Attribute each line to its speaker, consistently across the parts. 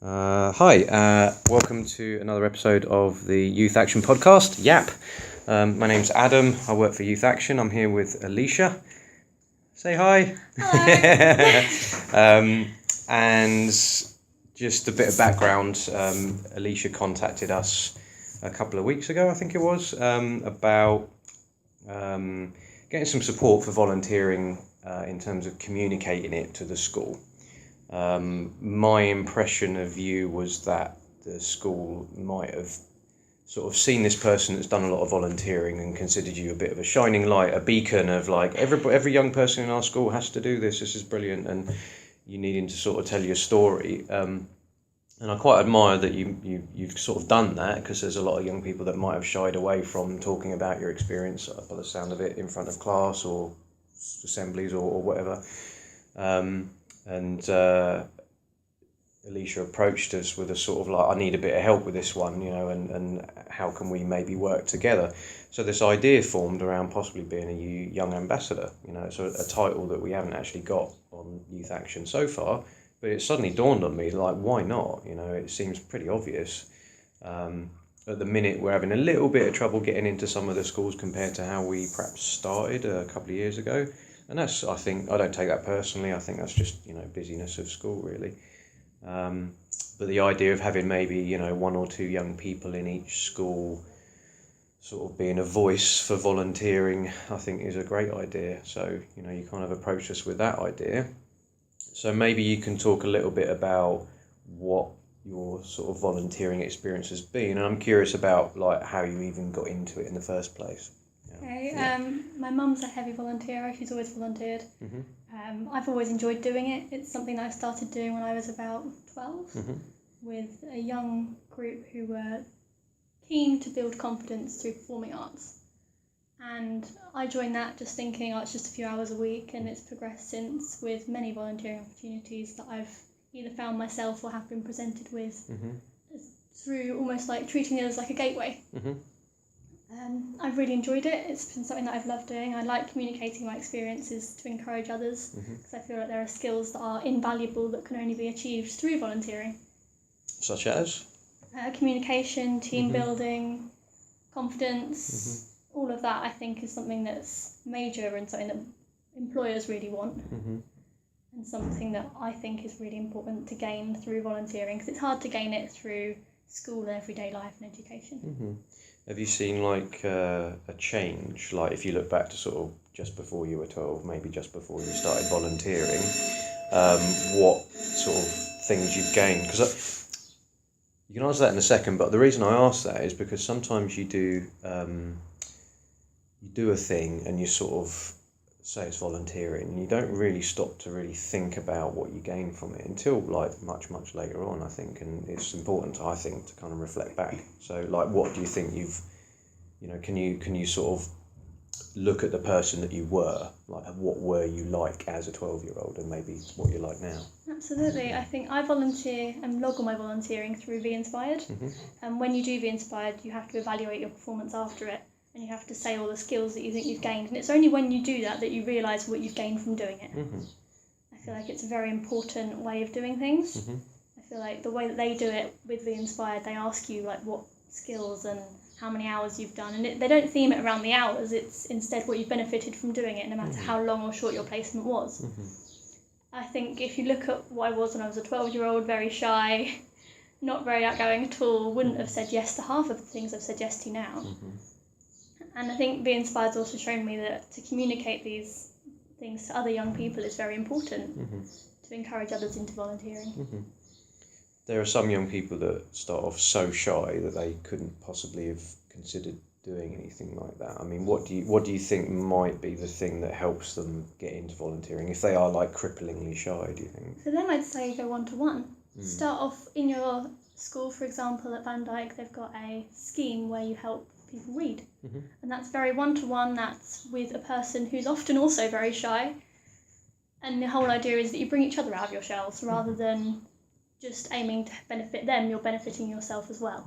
Speaker 1: Hi, welcome to another episode of the Youth Action podcast, YAP. My name's Adam, I work for Youth Action. I'm here with Elisha. Say hi.
Speaker 2: Hello.
Speaker 1: And just a bit of background, Elisha contacted us a couple of weeks ago, I think it was, about getting some support for volunteering in terms of communicating it to the school. My impression of you was that the school might have sort of seen this person that's done a lot of volunteering and considered you a bit of a shining light, a beacon of like, every young person in our school has to do this is brilliant, and you needing to sort of tell your story. And I quite admire that you've sort of done that, because there's a lot of young people that might have shied away from talking about your experience, by the sound of it, in front of class or assemblies or whatever. And Elisha approached us with a sort of like, I need a bit of help with this one, and how can we maybe work together? So this idea formed around possibly being a young ambassador. It's a title that we haven't actually got on Youth Action so far, but it suddenly dawned on me, like, why not? It seems pretty obvious. At the minute, we're having a little bit of trouble getting into some of the schools compared to how we perhaps started a couple of years ago. And that's, I think, I don't take that personally. I think that's just, busyness of school, really. But the idea of having maybe, one or two young people in each school sort of being a voice for volunteering, I think is a great idea. So, you kind of approached us with that idea. So maybe you can talk a little bit about what your sort of volunteering experience has been. And I'm curious about like how you even got into it in the first place.
Speaker 2: Okay, my mum's a heavy volunteer. She's always volunteered.
Speaker 1: Mm-hmm.
Speaker 2: I've always enjoyed doing it. It's something that I started doing when I was about 12 with a young group who were keen to build confidence through performing arts. And I joined that just thinking, it's just a few hours a week, and it's progressed since with many volunteering opportunities that I've either found myself or have been presented with through almost like treating it as like a gateway. I've really enjoyed it. It's been something that I've loved doing. I like communicating my experiences to encourage others, because I feel like there are skills that are invaluable that can only be achieved through volunteering.
Speaker 1: Such as?
Speaker 2: Communication, team building, confidence, all of that I think is something that's major and something that employers really want. And something that I think is really important to gain through volunteering, because it's hard to gain it through school and everyday life and education.
Speaker 1: Have you seen like a change, like if you look back to sort of just before you were 12, maybe just before you started volunteering, what sort of things you've gained? Because you can answer that in a second, but the reason I ask that is because sometimes you do a thing and you sort of say it's volunteering, and you don't really stop to really think about what you gain from it until like much later on, I think. And it's important, I think, to kind of reflect back. So like, what do you think can you sort of look at the person that you were, like what were you like as a 12-year-old and maybe what you're like now?
Speaker 2: Absolutely. I think I volunteer and log all my volunteering through Be Inspired. And when you do Be Inspired, you have to evaluate your performance after it. And you have to say all the skills that you think you've gained. And it's only when you do that you realise what you've gained from doing it. I feel like it's a very important way of doing things. I feel like the way that they do it with The Inspired, they ask you like what skills and how many hours you've done. And they don't theme it around the hours. It's instead what you've benefited from doing it, no matter how long or short your placement was. I think if you look at what I was when I was a 12-year-old, very shy, not very outgoing at all, wouldn't have said yes to half of the things I've said yes to now. And I think Be Inspired's also shown me that to communicate these things to other young people is very important, to encourage others into volunteering.
Speaker 1: There are some young people that start off so shy that they couldn't possibly have considered doing anything like that. I mean, what do you think might be the thing that helps them get into volunteering if they are like cripplingly shy, do you think?
Speaker 2: For them, I'd say go one-to-one. Start off in your school, for example, at Van Dyke, they've got a scheme where you help people read. And that's very one-to-one. That's with a person who's often also very shy. And the whole idea is that you bring each other out of your shells rather than just aiming to benefit them, you're benefiting yourself as well.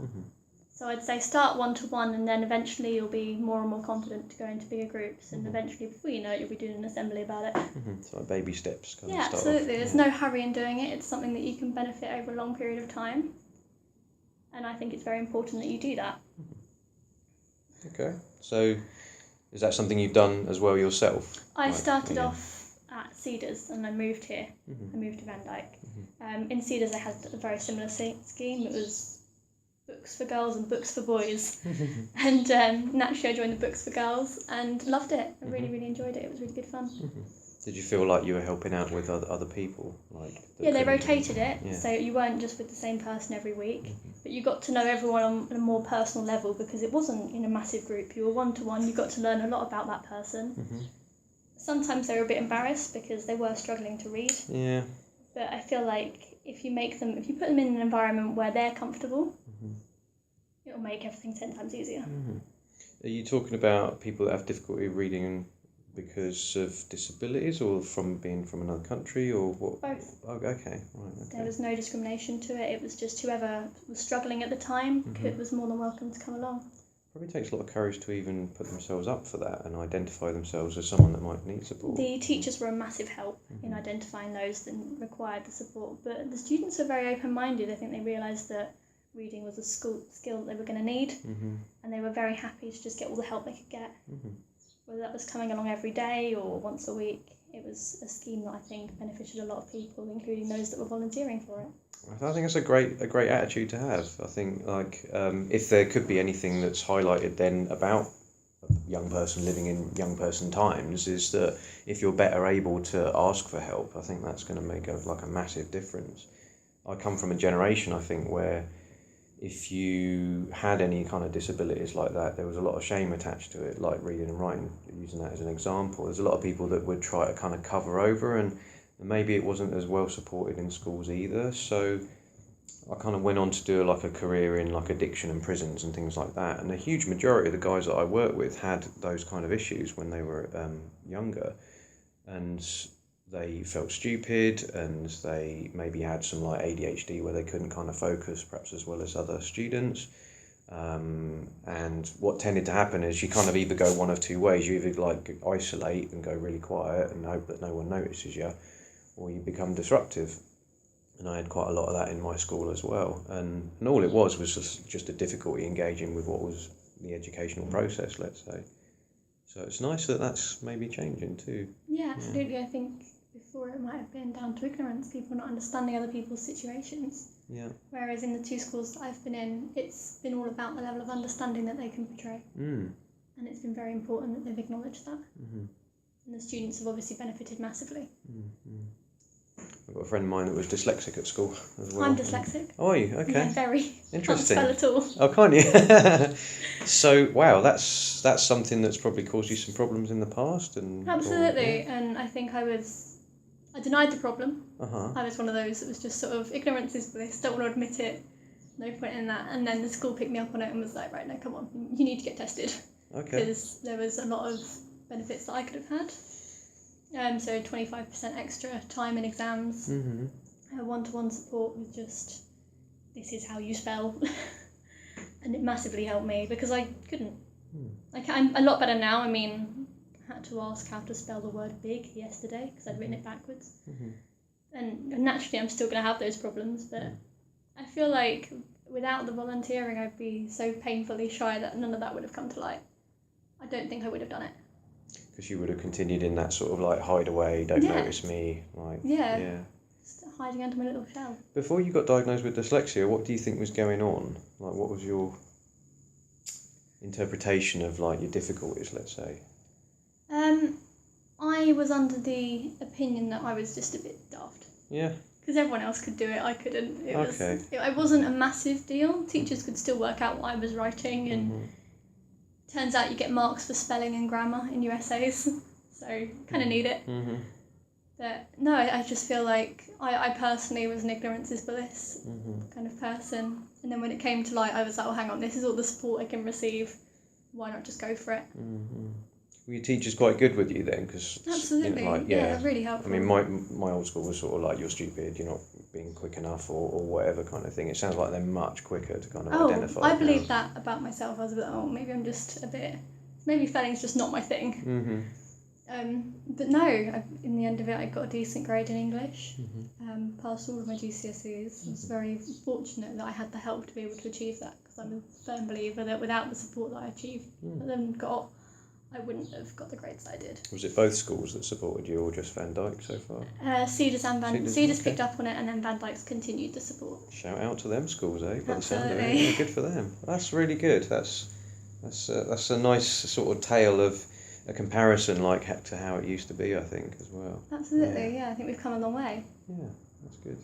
Speaker 2: So I'd say start one-to-one, and then eventually you'll be more and more confident to go into bigger groups, and eventually, before you know it, you'll be doing an assembly about it.
Speaker 1: So like baby steps kind
Speaker 2: Yeah,
Speaker 1: of start
Speaker 2: absolutely.
Speaker 1: off.
Speaker 2: There's no hurry in doing it. It's something that you can benefit over a long period of time, and I think it's very important that you do that.
Speaker 1: Okay, so is that something you've done as well yourself?
Speaker 2: I started off at Cedars, and I moved here. I moved to Van Dyke. In Cedars I had a very similar scheme. It was books for girls and books for boys. And naturally I joined the books for girls and loved it. I really, really enjoyed it. It was really good fun.
Speaker 1: Did you feel like you were helping out with other people?
Speaker 2: Yeah, they rotated it, so you weren't just with the same person every week, but you got to know everyone on a more personal level, because it wasn't in a massive group. You were one-to-one, you got to learn a lot about that person. Sometimes they were a bit embarrassed because they were struggling to read.
Speaker 1: Yeah.
Speaker 2: But I feel like if you put them in an environment where they're comfortable, it'll make everything 10 times easier.
Speaker 1: Are you talking about people that have difficulty reading because of disabilities, or from being from another country, or what?
Speaker 2: Both.
Speaker 1: Oh, okay, right. Okay.
Speaker 2: There was no discrimination to it. It was just whoever was struggling at the time was more than welcome to come along.
Speaker 1: Probably takes a lot of courage to even put themselves up for that and identify themselves as someone that might need support.
Speaker 2: The teachers were a massive help in identifying those that required the support, but the students are very open-minded. I think they realised that reading was a skill that they were going to need, and they were very happy to just get all the help they could get. Whether that was coming along every day or once a week, it was a scheme that I think benefited a lot of people, including those that were volunteering for it.
Speaker 1: I think it's a great attitude to have. I think if there could be anything that's highlighted then about a young person living in young person times, is that if you're better able to ask for help, I think that's going to make a massive difference. I come from a generation, I think, where if you had any kind of disabilities like that, there was a lot of shame attached to it, like reading and writing, using that as an example. There's a lot of people that would try to kind of cover over, and maybe it wasn't as well supported in schools either. So I kind of went on to do a career in addiction and prisons and things like that. And a huge majority of the guys that I worked with had those kind of issues when they were younger, and they felt stupid, and they maybe had some ADHD where they couldn't kind of focus perhaps as well as other students. And what tended to happen is you kind of either go one of two ways. You either isolate and go really quiet and hope that no one notices you, or you become disruptive. And I had quite a lot of that in my school as well. And all it was just a difficulty engaging with what was the educational process, let's say. So it's nice that that's maybe changing too.
Speaker 2: Yeah, absolutely. I think before it might have been down to ignorance, people not understanding other people's situations.
Speaker 1: Yeah.
Speaker 2: Whereas in the two schools that I've been in, it's been all about the level of understanding that they can portray. And it's been very important that they've acknowledged that. And the students have obviously benefited massively.
Speaker 1: I've got a friend of mine that was dyslexic at school as well.
Speaker 2: I'm dyslexic.
Speaker 1: Oh, are you? Okay.
Speaker 2: Yeah, very.
Speaker 1: Interesting.
Speaker 2: Can't spell at all.
Speaker 1: Oh, can't you? So, wow, that's something that's probably caused you some problems in the past, and
Speaker 2: absolutely. And I think I denied the problem.
Speaker 1: I
Speaker 2: was one of those that was just sort of, ignorance is bliss, don't want to admit it, no point in that. And then the school picked me up on it and was like, right, no, come on, you need to get tested.
Speaker 1: Okay.
Speaker 2: Because there was a lot of benefits that I could have had. So 25% extra time in exams, one-to-one support with just, this is how you spell. And it massively helped me because I couldn't. I'm a lot better now. I mean, I had to ask how to spell the word big yesterday because I'd written it backwards. And naturally I'm still going to have those problems, but I feel like without the volunteering I'd be so painfully shy that none of that would have come to light. I don't think I would have done it.
Speaker 1: Because you would have continued in that sort of hide away, don't notice me,
Speaker 2: Just hiding under my little shell.
Speaker 1: Before you got diagnosed with dyslexia, what do you think was going on? What was your interpretation of your difficulties, let's say?
Speaker 2: I was under the opinion that I was just a bit daft.
Speaker 1: Yeah.
Speaker 2: Because everyone else could do it, I couldn't. It wasn't a massive deal. Teachers could still work out what I was writing, and turns out you get marks for spelling and grammar in your essays, so kind of need it. But no, I just feel like I personally was an ignorance is bliss kind of person. And then when it came to light, I was like, oh, hang on, this is all the support I can receive. Why not just go for it?
Speaker 1: Were your teachers quite good with you then? Cause,
Speaker 2: absolutely, that really helpful.
Speaker 1: I mean, my old school was sort of you're stupid, you're not being quick enough or whatever kind of thing. It sounds like they're much quicker to kind of identify.
Speaker 2: I believe that about myself. I was a bit, maybe I'm just a bit, maybe spelling's just not my thing.
Speaker 1: Mm-hmm.
Speaker 2: But no, in the end of it, I got a decent grade in English. Passed all of my GCSEs. I was very fortunate that I had the help to be able to achieve that, because I'm a firm believer that without the support that I achieved I wouldn't have got the grades that I did.
Speaker 1: Was it both schools that supported you, or just Van Dyke so far?
Speaker 2: Cedars and Cedars picked up on it, and then Van Dyke's continued the support.
Speaker 1: Shout out to them schools, eh? By the sound of it.
Speaker 2: Absolutely.
Speaker 1: Yeah, good for them. That's really good. That's a nice sort of tale of a comparison, like to how it used to be, I think, as well.
Speaker 2: Absolutely, yeah. I think we've come a long way.
Speaker 1: Yeah, that's good.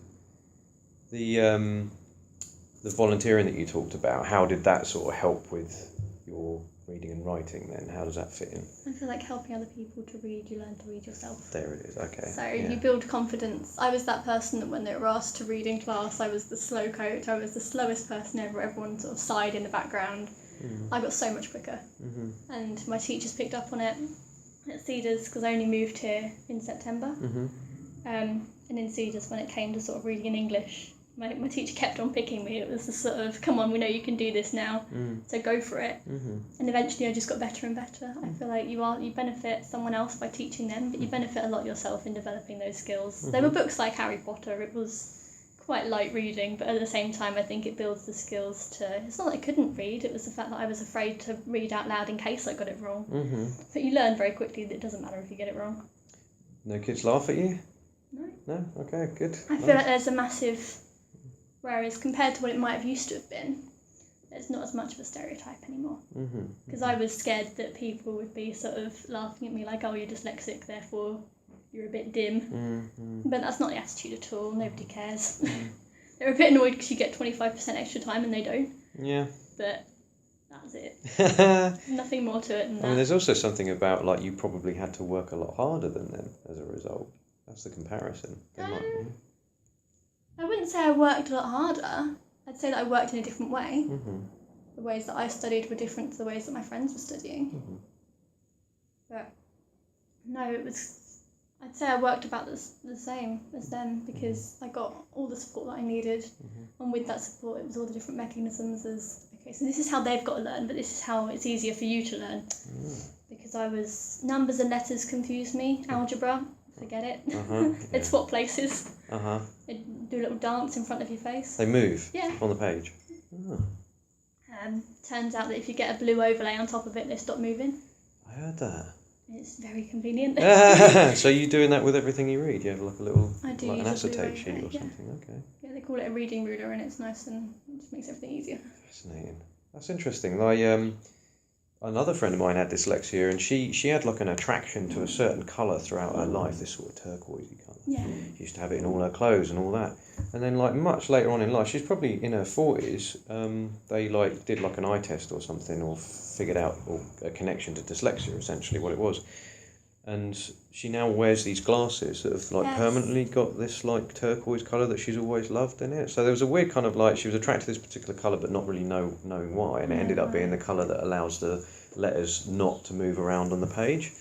Speaker 1: The volunteering that you talked about, how did that sort of help with your reading and writing then? How does that fit in?
Speaker 2: I feel like helping other people to read, you learn to read yourself.
Speaker 1: There it is, okay.
Speaker 2: So you build confidence. I was that person that when they were asked to read in class, I was the slow coach, I was the slowest person ever, everyone sort of sighed in the background. I got so much quicker. And my teachers picked up on it at Cedars, because I only moved here in September. And in Cedars, when it came to sort of reading in English, my teacher kept on picking me. It was the sort of, come on, we know you can do this now, so go for it. And eventually I just got better and better. I feel like you benefit someone else by teaching them, but you benefit a lot yourself in developing those skills. There were books like Harry Potter. It was quite light reading, but at the same time I think it builds the skills to, it's not that I couldn't read, it was the fact that I was afraid to read out loud in case I got it wrong. But you learn very quickly that it doesn't matter if you get it wrong.
Speaker 1: No kids laugh at you?
Speaker 2: No.
Speaker 1: No? Okay, good.
Speaker 2: I feel like there's a massive, whereas compared to what it might have used to have been, there's not as much of a stereotype anymore. Because I was scared that people would be sort of laughing at me like, oh, you're dyslexic, therefore you're a bit dim. But that's not the attitude at all. Nobody cares. They're a bit annoyed because you get 25% extra time and they don't.
Speaker 1: Yeah.
Speaker 2: But that's it. Nothing more to it than that.
Speaker 1: I mean, there's also something about, like, you probably had to work a lot harder than them as a result. That's the comparison.
Speaker 2: I wouldn't say I worked a lot harder. I'd say that I worked in a different way. The ways that I studied were different to the ways that my friends were studying. But no, I'd say I worked about the same as them, because I got all the support that I needed, and with that support it was all the different mechanisms as, okay, so this is how they've got to learn, but this is how it's easier for you to learn. Because numbers and letters confused me, algebra, forget it. They'd swap places. They'd do a little dance in front of your face.
Speaker 1: They move?
Speaker 2: Yeah.
Speaker 1: On the page?
Speaker 2: Turns out that if you get a blue overlay on top of it, they stop moving.
Speaker 1: I heard that.
Speaker 2: It's very convenient.
Speaker 1: So you're doing that with everything you read? You have like a little,
Speaker 2: I do,
Speaker 1: like an
Speaker 2: use a
Speaker 1: acetate
Speaker 2: blue
Speaker 1: sheet or
Speaker 2: overlay, yeah.
Speaker 1: something? Okay.
Speaker 2: Yeah, they call it a reading ruler, and it's nice and it just makes everything easier.
Speaker 1: Fascinating. That's interesting. Another friend of mine had dyslexia, and she had like an attraction to a certain colour throughout her life, this sort of turquoisey colour.
Speaker 2: Yeah.
Speaker 1: She used to have it in all her clothes and all that. And then like much later on in life, she's probably in her 40s, they like did like an eye test or something, or figured out a connection to dyslexia, essentially what it was. And she now wears these glasses that have like permanently got this like turquoise colour that she's always loved in it. So there was a weird kind of like, she was attracted to this particular colour but not really knowing why, and it ended up being the colour that allows the letters not to move around on the page.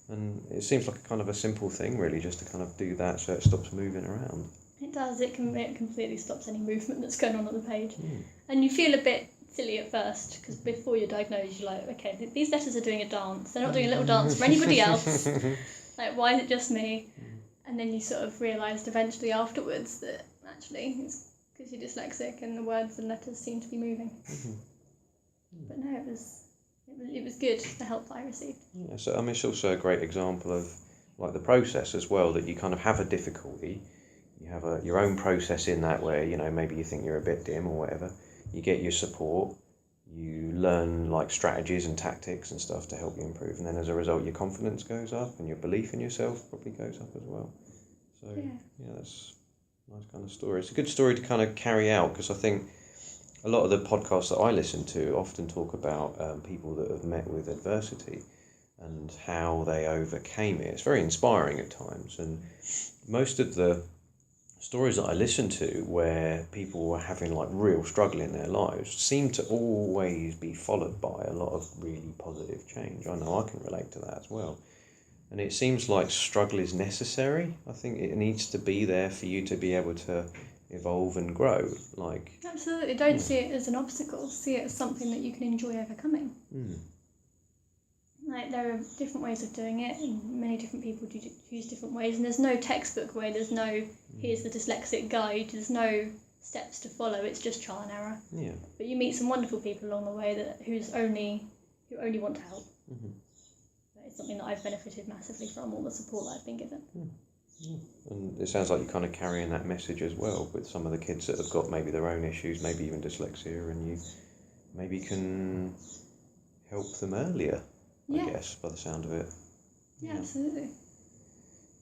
Speaker 1: And it seems like a kind of a simple thing really, just to kind of do that so it stops moving around.
Speaker 2: It does, it completely stops any movement that's going on the page. And you feel a bit silly at first, because before you're diagnosed you're like, okay, these letters are doing a dance, they're not doing a little dance for anybody else, like why is it just me? And then you sort of realised eventually afterwards that actually it's because you're dyslexic and the words and letters seem to be moving. But no, it was good, the help that I received.
Speaker 1: Yeah, so I mean it's also a great example of like the process as well, that you kind of have a difficulty, you have your own process in that where, you know, maybe you think you're a bit dim or whatever. You get your support, you learn like strategies and tactics and stuff to help you improve, and then as a result your confidence goes up and your belief in yourself probably goes up as well. So yeah, that's a nice kind of story. It's a good story to kind of carry out, because I think a lot of the podcasts that I listen to often talk about people that have met with adversity and how they overcame it. It's very inspiring at times, and most of the stories that I listen to where people were having like real struggle in their lives seem to always be followed by a lot of really positive change. I know I can relate to that as well. And it seems like struggle is necessary. I think it needs to be there for you to be able to evolve and grow. Like,
Speaker 2: absolutely, don't see it as an obstacle. See it as something that you can enjoy overcoming. Like, there are different ways of doing it, and many different people do use different ways. And there's no textbook way. There's no here's the dyslexic guide. There's no steps to follow. It's just trial and error.
Speaker 1: Yeah.
Speaker 2: But you meet some wonderful people along the way who only want to help. It's something that I've benefited massively from, all the support that I've been given.
Speaker 1: And it sounds like you're kind of carrying that message as well with some of the kids that have got maybe their own issues, maybe even dyslexia, and you maybe can help them earlier, I guess, by the sound of it.
Speaker 2: Yeah, absolutely.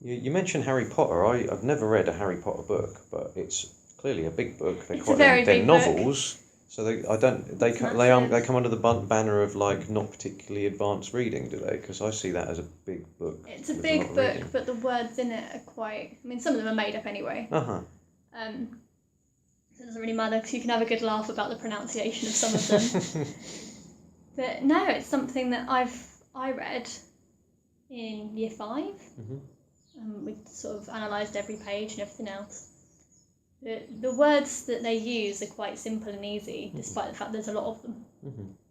Speaker 1: You mentioned Harry Potter. I've never read a Harry Potter book, but it's clearly a big book. They're novels. So they come under the banner of like not particularly advanced reading, do they? Because I see that as a big book.
Speaker 2: It's a big book, but the words in it are quite. I mean, some of them are made up anyway. So it doesn't really matter because you can have a good laugh about the pronunciation of some of them. But no, it's something that I read in year 5. We sort of analysed every page and everything else. The words that they use are quite simple and easy, despite the fact there's a lot of them.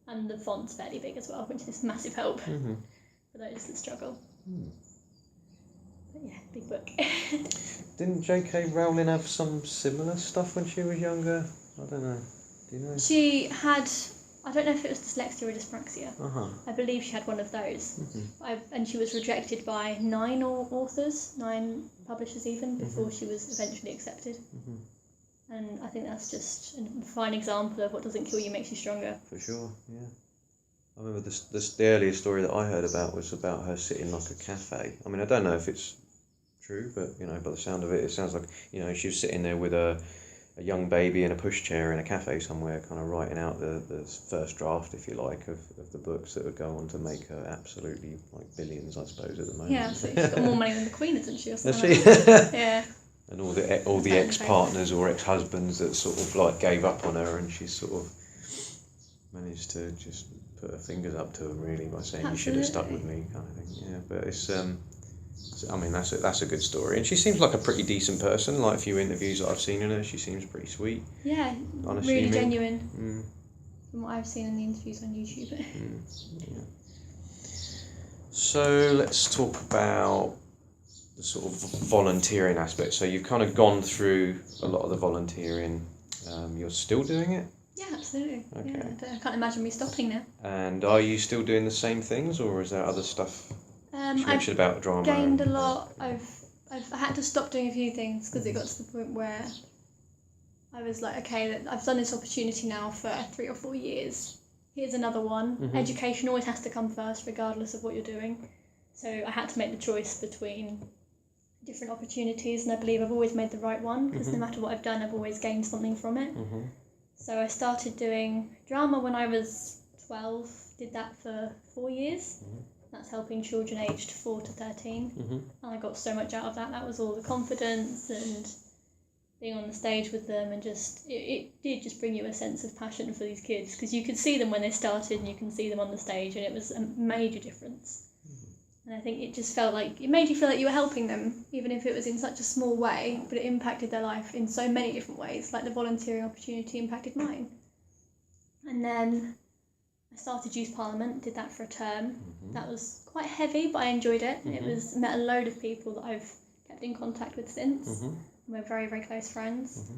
Speaker 2: And the font's fairly big as well, which is a massive help for those that struggle. But yeah, big book.
Speaker 1: Didn't J.K. Rowling have some similar stuff when she was younger? I don't know. Do you know?
Speaker 2: She had, I don't know if it was dyslexia or dyspraxia. I believe she had one of those. And she was rejected by 9 authors, 9 publishers even, before she was eventually accepted. And I think that's just a fine example of what doesn't kill you makes you stronger.
Speaker 1: For sure, yeah. I remember the earliest story that I heard about was about her sitting like a cafe. I mean, I don't know if it's true, but, you know, by the sound of it, it sounds like, you know, she was sitting there with a young baby in a pushchair in a cafe somewhere, kind of writing out the first draft, if you like, of the books that would go on to make her absolutely, like, billions, I suppose, at the moment.
Speaker 2: Yeah, so she's got more money than the Queen, isn't she? Or something
Speaker 1: Is she?
Speaker 2: Yeah.
Speaker 1: And all the ex-partners or ex-husbands that sort of, like, gave up on her, and she sort of managed to just put her fingers up to them, really, by saying, you should have stuck with me, kind of thing. Yeah, but it's... I mean, that's a good story, and she seems like a pretty decent person. Like a few interviews that I've seen in her, she seems pretty sweet.
Speaker 2: Yeah, really genuine. From what I've seen in the interviews on YouTube.
Speaker 1: Yeah. So let's talk about the sort of volunteering aspect. So you've kind of gone through a lot of the volunteering. You're still doing it?
Speaker 2: Yeah, absolutely.
Speaker 1: Okay.
Speaker 2: Yeah, I can't imagine me stopping now.
Speaker 1: And are you still doing the same things, or is there other stuff? You mentioned about drama.
Speaker 2: I've gained a lot. I had to stop doing a few things because it got to the point where I was like, okay, I've done this opportunity now for 3 or 4 years. Here's another one. Education always has to come first, regardless of what you're doing. So I had to make the choice between different opportunities, and I believe I've always made the right one because no matter what I've done, I've always gained something from it. So I started doing drama when I was 12. Did that for 4 years. That's helping children aged 4 to 13. And I got so much out of that. That was all the confidence and being on the stage with them, and just it did just bring you a sense of passion for these kids, because you could see them when they started and you can see them on the stage, and it was a major difference. And I think it just felt like, it made you feel like you were helping them, even if it was in such a small way, but it impacted their life in so many different ways, like the volunteering opportunity impacted mine. And then I started Youth Parliament, did that for a term. That was quite heavy, but I enjoyed it. Met a load of people that I've kept in contact with since. We're very, very close friends.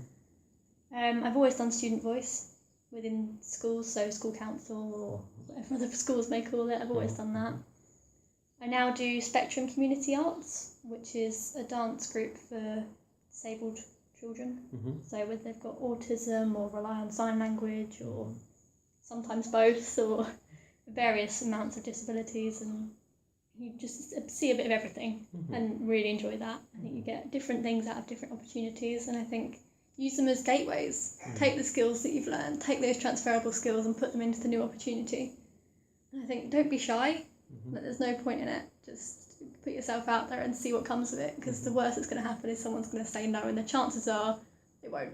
Speaker 2: I've always done student voice within schools, so school council or whatever other schools may call it. I've always done that. I now do Spectrum Community Arts, which is a dance group for disabled children. So whether they've got autism or rely on sign language, or sometimes both, or various amounts of disabilities, and you just see a bit of everything and really enjoy that. I think you get different things out of different opportunities, and I think use them as gateways. Take the skills that you've learned, take those transferable skills and put them into the new opportunity. And I think don't be shy, but there's no point in it. Just put yourself out there and see what comes of it, because the worst that's going to happen is someone's going to say no, and the chances are it won't.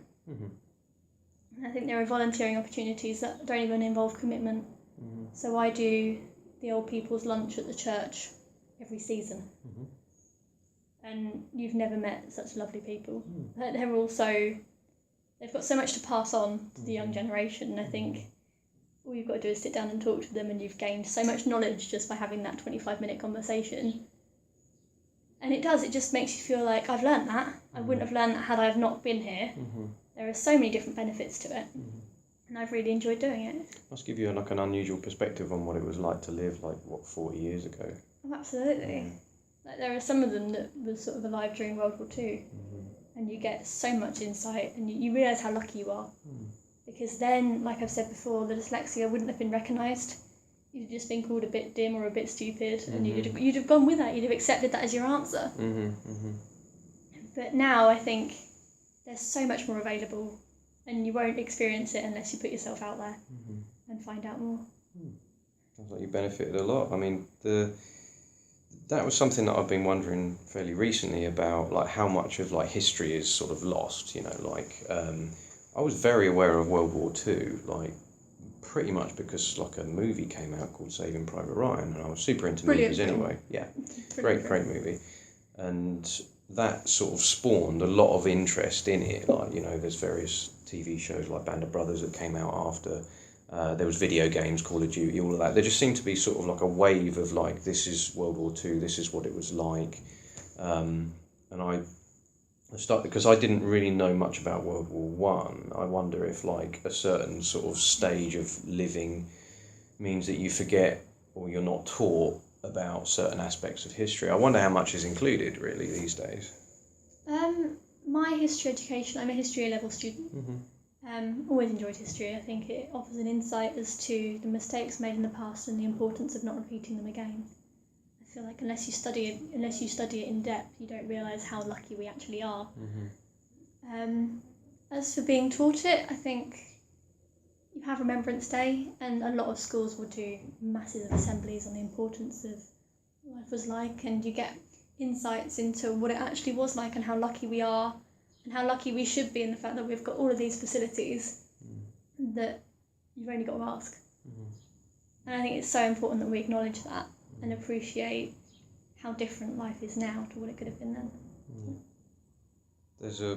Speaker 2: I think there are volunteering opportunities that don't even involve commitment. So I do the old people's lunch at the church every season. And you've never met such lovely people. They're all so they've got so much to pass on to the young generation, and I think all you've got to do is sit down and talk to them, and you've gained so much knowledge just by having that 25-minute conversation. And it just makes you feel like, I've learned that. I wouldn't have learned that had I have not been here. There are so many different benefits to it, and I've really enjoyed doing it.
Speaker 1: Must give you like an unusual perspective on what it was like to live 40 years ago.
Speaker 2: Oh, absolutely. Like, there are some of them that were sort of alive during World War II, and you get so much insight, and you realise how lucky you are. Because then, like I've said before, the dyslexia wouldn't have been recognised. You'd have just been called a bit dim or a bit stupid, and you'd have gone with that. You'd have accepted that as your answer. But now I think there's so much more available, and you won't experience it unless you put yourself out there and find out more.
Speaker 1: Sounds like you benefited a lot. I mean, that was something that I've been wondering fairly recently about, like how much of like history is sort of lost. You know, I was very aware of World War II, like pretty much because like a movie came out called Saving Private Ryan, and I was super into movies anyway. Yeah, great movie, and that sort of spawned a lot of interest in it. Like, you know, there's various TV shows like Band of Brothers that came out after. There was video games, Call of Duty, all of that. There just seemed to be sort of like a wave of like, this is World War II, this is what it was like. And I started, because I didn't really know much about World War One. I wonder if like a certain sort of stage of living means that you forget or you're not taught about certain aspects of history. I wonder how much is included really these days.
Speaker 2: My history education, I'm a history A-level student. Always enjoyed history. I think it offers an insight as to the mistakes made in the past and the importance of not repeating them again. I feel like unless you study it in depth, you don't realise how lucky we actually are. As for being taught it, I think you have Remembrance Day, and a lot of schools will do massive assemblies on the importance of what life was like, and you get insights into what it actually was like and how lucky we are and how lucky we should be in the fact that we've got all of these facilities that you've only got to ask. And I think it's so important that we acknowledge that and appreciate how different life is now to what it could have been then.
Speaker 1: There's a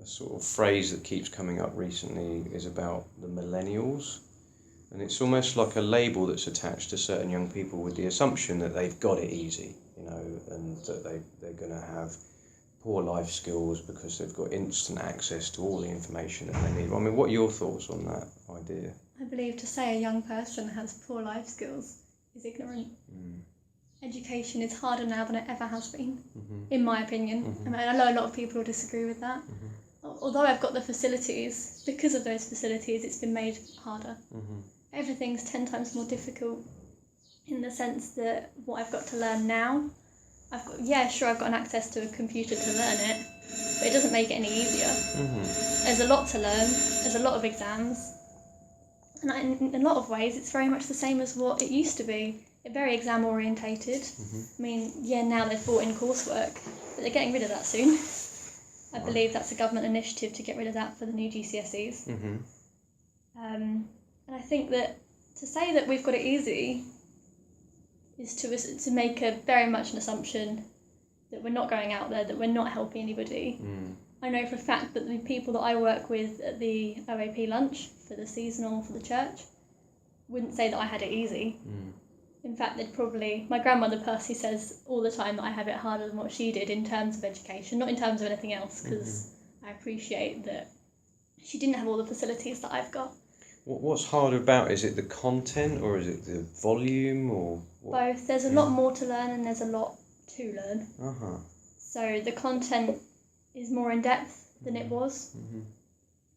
Speaker 1: sort of phrase that keeps coming up recently is about the millennials, and it's almost like a label that's attached to certain young people with the assumption that they've got it easy, you know, and that they're going to have poor life skills because they've got instant access to all the information that they need. I mean, what are your thoughts on that idea?
Speaker 2: I believe to say a young person has poor life skills is ignorant. Education is harder now than it ever has been, in my opinion. I mean, I know a lot of people will disagree with that. Although I've got the facilities, because of those facilities, it's been made harder. Everything's 10 times more difficult in the sense that what I've got to learn now, I've got an access to a computer to learn it, but it doesn't make it any easier. There's a lot to learn, there's a lot of exams, and in a lot of ways it's very much the same as what it used to be. It's very exam orientated. I mean, now they've brought in coursework, but they're getting rid of that soon. I believe that's a government initiative to get rid of that for the new GCSEs. And I think that to say that we've got it easy is to make a very much an assumption that we're not going out there, that we're not helping anybody. I know for a fact that the people that I work with at the OAP lunch for the seasonal for the church wouldn't say that I had it easy. In fact, my grandmother personally says all the time that I have it harder than what she did in terms of education, not in terms of anything else, because I appreciate that she didn't have all the facilities that I've got.
Speaker 1: What's hard about it? Is it the content or is it the volume or what?
Speaker 2: Both. There's a lot more to learn and there's a lot to learn. So the content is more in depth than it was.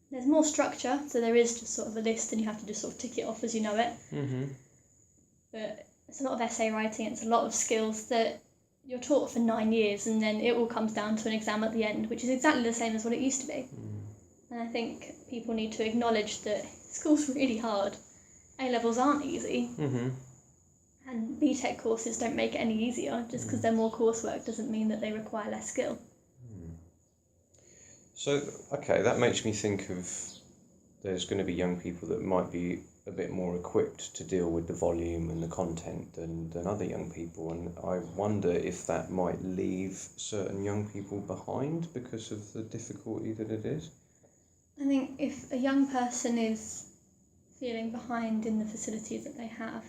Speaker 2: There's more structure, so there is just sort of a list and you have to just sort of tick it off as you know it. But it's a lot of essay writing, it's a lot of skills that you're taught for 9 years and then it all comes down to an exam at the end, which is exactly the same as what it used to be. And I think people need to acknowledge that school's really hard. A-levels aren't easy. And BTEC courses don't make it any easier. Just because they're more coursework doesn't mean that they require less skill.
Speaker 1: So, okay, that makes me think of there's going to be young people that might be a bit more equipped to deal with the volume and the content than other young people, and I wonder if that might leave certain young people behind because of the difficulty that it is.
Speaker 2: I think if a young person is feeling behind in the facilities that they have,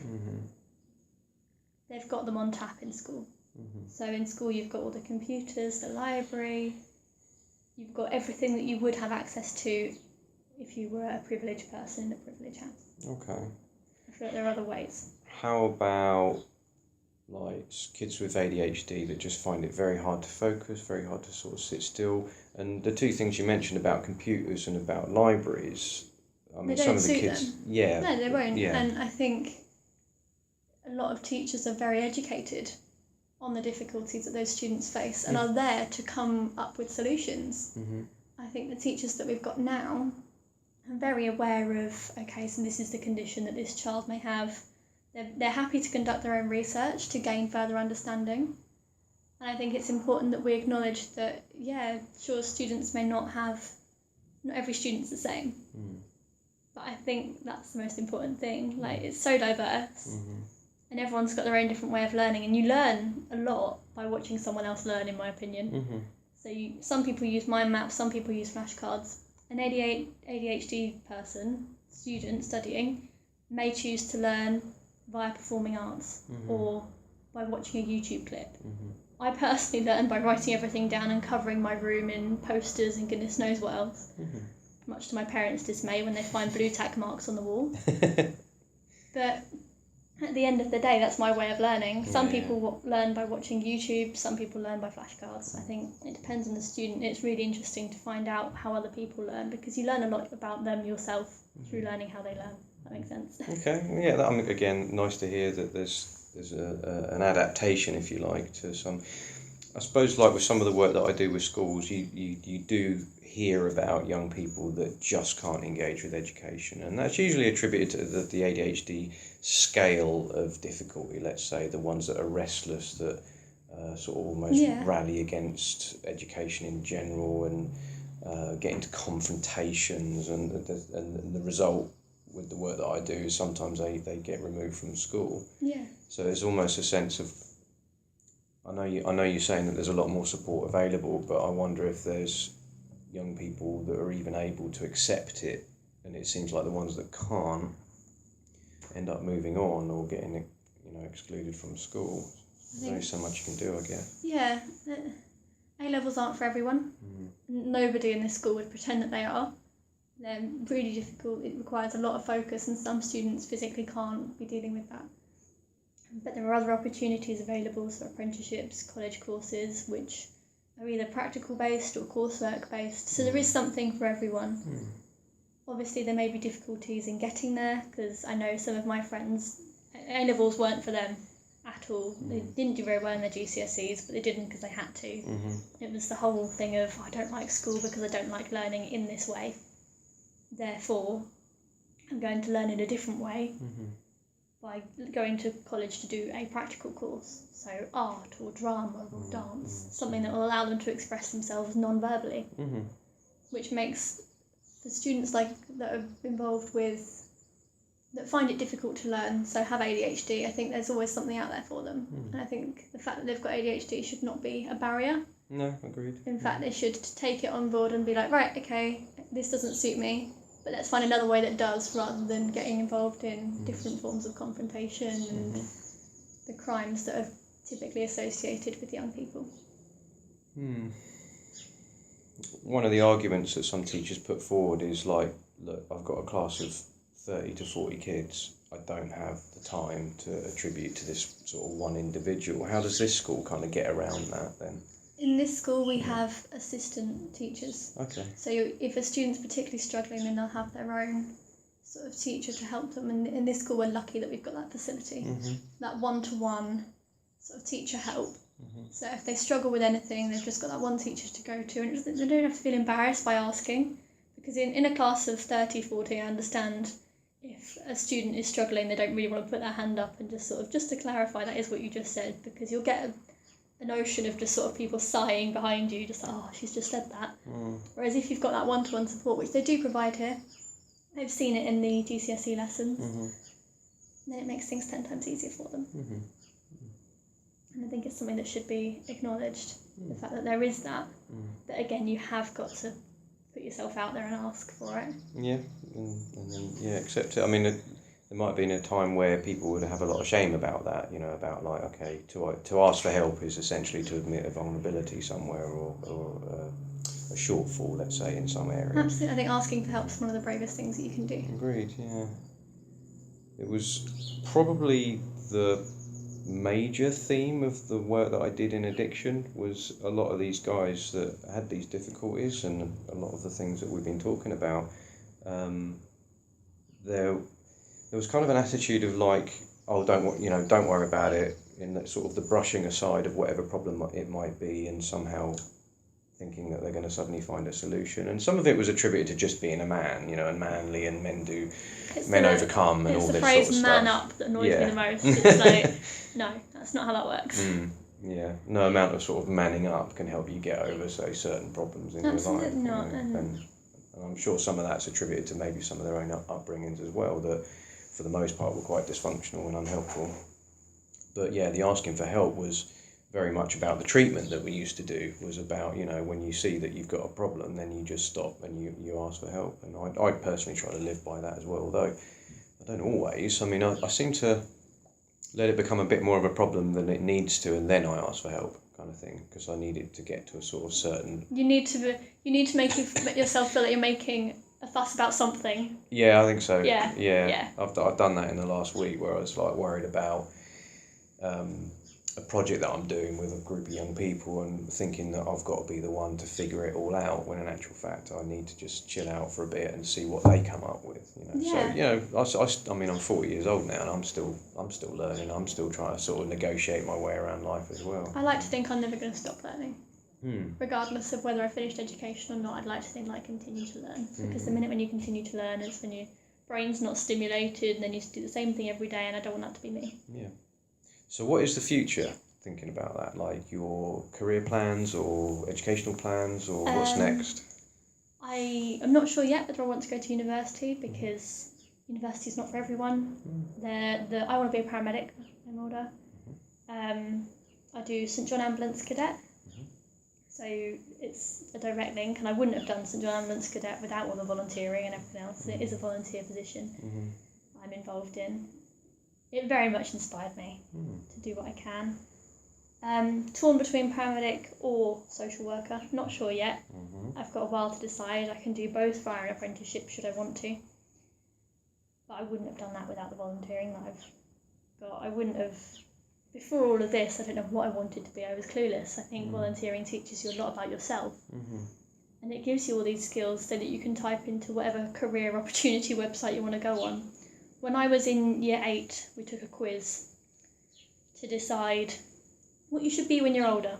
Speaker 2: they've got them on tap in school. So in school you've got all the computers, the library, you've got everything that you would have access to if you were a privileged person in a privileged house.
Speaker 1: Okay.
Speaker 2: I feel like there are other ways.
Speaker 1: How about like kids with ADHD that just find it very hard to focus, very hard to sort of sit still? And the two things you mentioned about computers and about libraries, I mean,
Speaker 2: They
Speaker 1: some
Speaker 2: don't
Speaker 1: of the
Speaker 2: suit
Speaker 1: kids,
Speaker 2: them.
Speaker 1: yeah,
Speaker 2: No, they won't.
Speaker 1: yeah,
Speaker 2: And I think a lot of teachers are very educated on the difficulties that those students face and are there to come up with solutions. I think the teachers that we've got now are very aware of, okay, so this is the condition that this child may have. They're happy to conduct their own research to gain further understanding. And I think it's important that we acknowledge that, yeah, sure, students may not every student's the same. But I think that's the most important thing. Like, it's so diverse. And everyone's got their own different way of learning, and you learn a lot by watching someone else learn, in my opinion. So some people use mind maps, some people use flashcards. An ADHD student studying, may choose to learn via performing arts or by watching a YouTube clip. I personally learned by writing everything down and covering my room in posters and goodness knows what else, much to my parents' dismay when they find blue tack marks on the wall. But at the end of the day, that's my way of learning. Some people learn by watching YouTube, some people learn by flashcards. I think it depends on the student. It's really interesting to find out how other people learn, because you learn a lot about them yourself through learning how they learn. That makes sense. Okay,
Speaker 1: yeah, again, nice to hear that there's an adaptation, if you like, to some. I suppose, like with some of the work that I do with schools, you do hear about young people that just can't engage with education, and that's usually attributed to the ADHD scale of difficulty, let's say, the ones that are restless, that sort of almost rally against education in general and get into confrontations, and the result with the work that I do is sometimes they get removed from school.
Speaker 2: Yeah.
Speaker 1: So there's almost a sense of, I know you're saying that there's a lot more support available, but I wonder if there's young people that are even able to accept it, and it seems like the ones that can't end up moving on or getting excluded from school. There's only so much you can do, I guess.
Speaker 2: Yeah, A-levels aren't for everyone. Nobody in this school would pretend that they are. They're really difficult. It requires a lot of focus, and some students physically can't be dealing with that. But there are other opportunities available, so apprenticeships, college courses, which are either practical based or coursework based. So there is something for everyone. Obviously there may be difficulties in getting there, because I know some of my friends, A-levels weren't for them at all. They didn't do very well in their GCSEs, but they didn't because they had to. It was the whole thing of, I don't like school because I don't like learning in this way. Therefore, I'm going to learn in a different way by going to college to do a practical course. So art or drama or dance, something that will allow them to express themselves non-verbally, which makes the students that are involved with, that find it difficult to learn, so have ADHD, I think there's always something out there for them. And I think the fact that they've got ADHD should not be a barrier.
Speaker 1: No, agreed.
Speaker 2: In fact, they should take it on board and be like, right, okay, this doesn't suit me, but let's find another way that does, rather than getting involved in different forms of confrontation and the crimes that are typically associated with young people.
Speaker 1: One of the arguments that some teachers put forward is like, look, I've got a class of 30 to 40 kids. I don't have the time to attribute to this sort of one individual. How does this school kind of get around that then?
Speaker 2: In this school we have assistant teachers.
Speaker 1: Okay.
Speaker 2: So if a student's particularly struggling, then they'll have their own sort of teacher to help them. And in this school we're lucky that we've got that facility, that one-to-one sort of teacher help. So if they struggle with anything, they've just got that one teacher to go to, and they don't have to feel embarrassed by asking, because in a class of 30, 40, I understand if a student is struggling, they don't really want to put their hand up and just to clarify, that is what you just said, because you'll get a notion of just sort of people sighing behind you, just like, oh, she's just said that. Whereas if you've got that one-to-one support, which they do provide here, they've seen it in the GCSE lessons, then it makes things 10 times easier for them. And I think it's something that should be acknowledged, the fact that there is that. But again, you have got to put yourself out there and ask for it.
Speaker 1: Yeah, and then accept it. I mean, there might have been a time where people would have a lot of shame about that, about like, okay, to ask for help is essentially to admit a vulnerability somewhere or a shortfall, let's say, in some area.
Speaker 2: Absolutely, I think asking for help is one of the bravest things that you can do.
Speaker 1: Agreed, yeah. It was probably the major theme of the work that I did in addiction was a lot of these guys that had these difficulties and a lot of the things that we've been talking about. There was kind of an attitude of like, oh, don't worry about it, in that sort of the brushing aside of whatever problem it might be, and somehow thinking that they're going to suddenly find a solution. And some of it was attributed to just being a man, and manly, and men overcome and all this sort of stuff. It's the phrase
Speaker 2: "man up" that annoys me the most. It's like, no, that's not how that works.
Speaker 1: Yeah, no amount of sort of manning up can help you get over, say, certain problems in your life.
Speaker 2: Absolutely not.
Speaker 1: And I'm sure some of that's attributed to maybe some of their own upbringings as well, that for the most part were quite dysfunctional and unhelpful. But yeah, the asking for help was very much about the treatment that we used to do, was about, when you see that you've got a problem, then you just stop and you ask for help. And I personally try to live by that as well, although I don't always. I mean, I seem to let it become a bit more of a problem than it needs to, and then I ask for help, kind of thing, because I need it to get to a sort of certain... You need to make yourself feel like you're making a fuss about something. Yeah, I think so. Yeah. I've done that in the last week, where I was like worried about a project that I'm doing with a group of young people and thinking that I've got to be the one to figure it all out, when in actual fact I need to just chill out for a bit and see what they come up with.
Speaker 2: Yeah.
Speaker 1: So I mean, I'm 40 years old now, and I'm still learning. I'm still trying to sort of negotiate my way around life as well. I like to think I'm never going to stop learning. Regardless of whether I finished education or not, I'd like to think that I continue to learn, because the minute when you continue to learn is when your brain's not stimulated, and then you do the same thing every day, and I don't want that to be me. Yeah. So what is the future, thinking about that? Like your career plans or educational plans, or what's next? I'm not sure yet whether I want to go to university, because university's not for everyone. I want to be a paramedic when I'm older. I do St John Ambulance Cadet. So it's a direct link, and I wouldn't have done St John Ambulance Cadet without all the volunteering and everything else. It is a volunteer position I'm involved in. It very much inspired me to do what I can. Torn between paramedic or social worker, not sure yet. I've got a while to decide. I can do both via an apprenticeship should I want to. But I wouldn't have done that without the volunteering that I've got. I wouldn't have... Before all of this, I don't know what I wanted to be. I was clueless. I think volunteering teaches you a lot about yourself. And it gives you all these skills so that you can type into whatever career opportunity website you want to go on. When I was in year 8, we took a quiz to decide what you should be when you're older.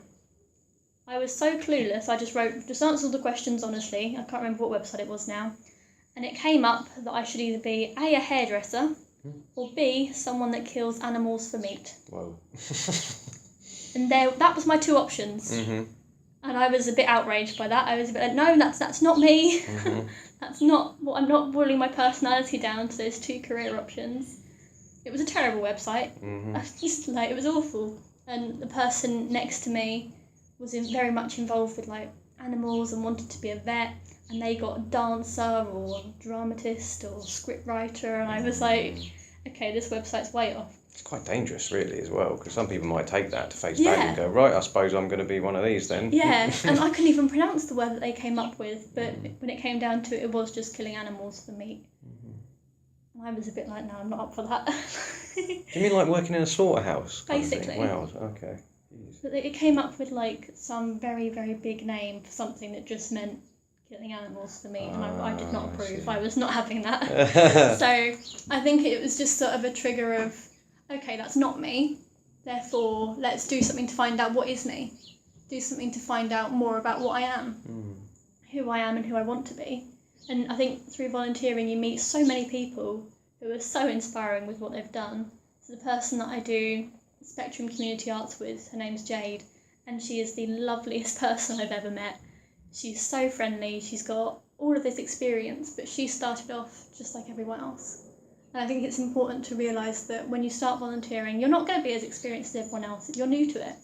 Speaker 1: I was so clueless, I just answered all the questions honestly. I can't remember what website it was now. And it came up that I should either be A, a hairdresser, or B, someone that kills animals for meat. Whoa. And that was my two options. And I was a bit outraged by that. I was a bit like, no, that's not me. That's not what... I'm not boiling my personality down to those two career options. It was a terrible website. I was just like, it was awful. And the person next to me was very much involved with like animals and wanted to be a vet, and they got a dancer or a dramatist or script writer, and I was like, okay, this website's way off. It's quite dangerous really as well, because some people might take that to face value and go, right, I suppose I'm going to be one of these then. Yeah, and I couldn't even pronounce the word that they came up with, but when it came down to it, it was just killing animals for meat. And I was a bit like, no, I'm not up for that. Do you mean like working in a slaughterhouse? Basically. Wow, okay. But it came up with like some very, very big name for something that just meant killing animals for meat, and I did not approve. I was not having that. So I think it was just sort of a trigger of, okay, that's not me, therefore let's do something to find out what is me. Do something to find out more about what I am, who I am and who I want to be. And I think through volunteering you meet so many people who are so inspiring with what they've done. So the person that I do Spectrum Community Arts with, her name's Jade, and she is the loveliest person I've ever met. She's so friendly, she's got all of this experience, but she started off just like everyone else. And I think it's important to realise that when you start volunteering, you're not going to be as experienced as everyone else. You're new to it.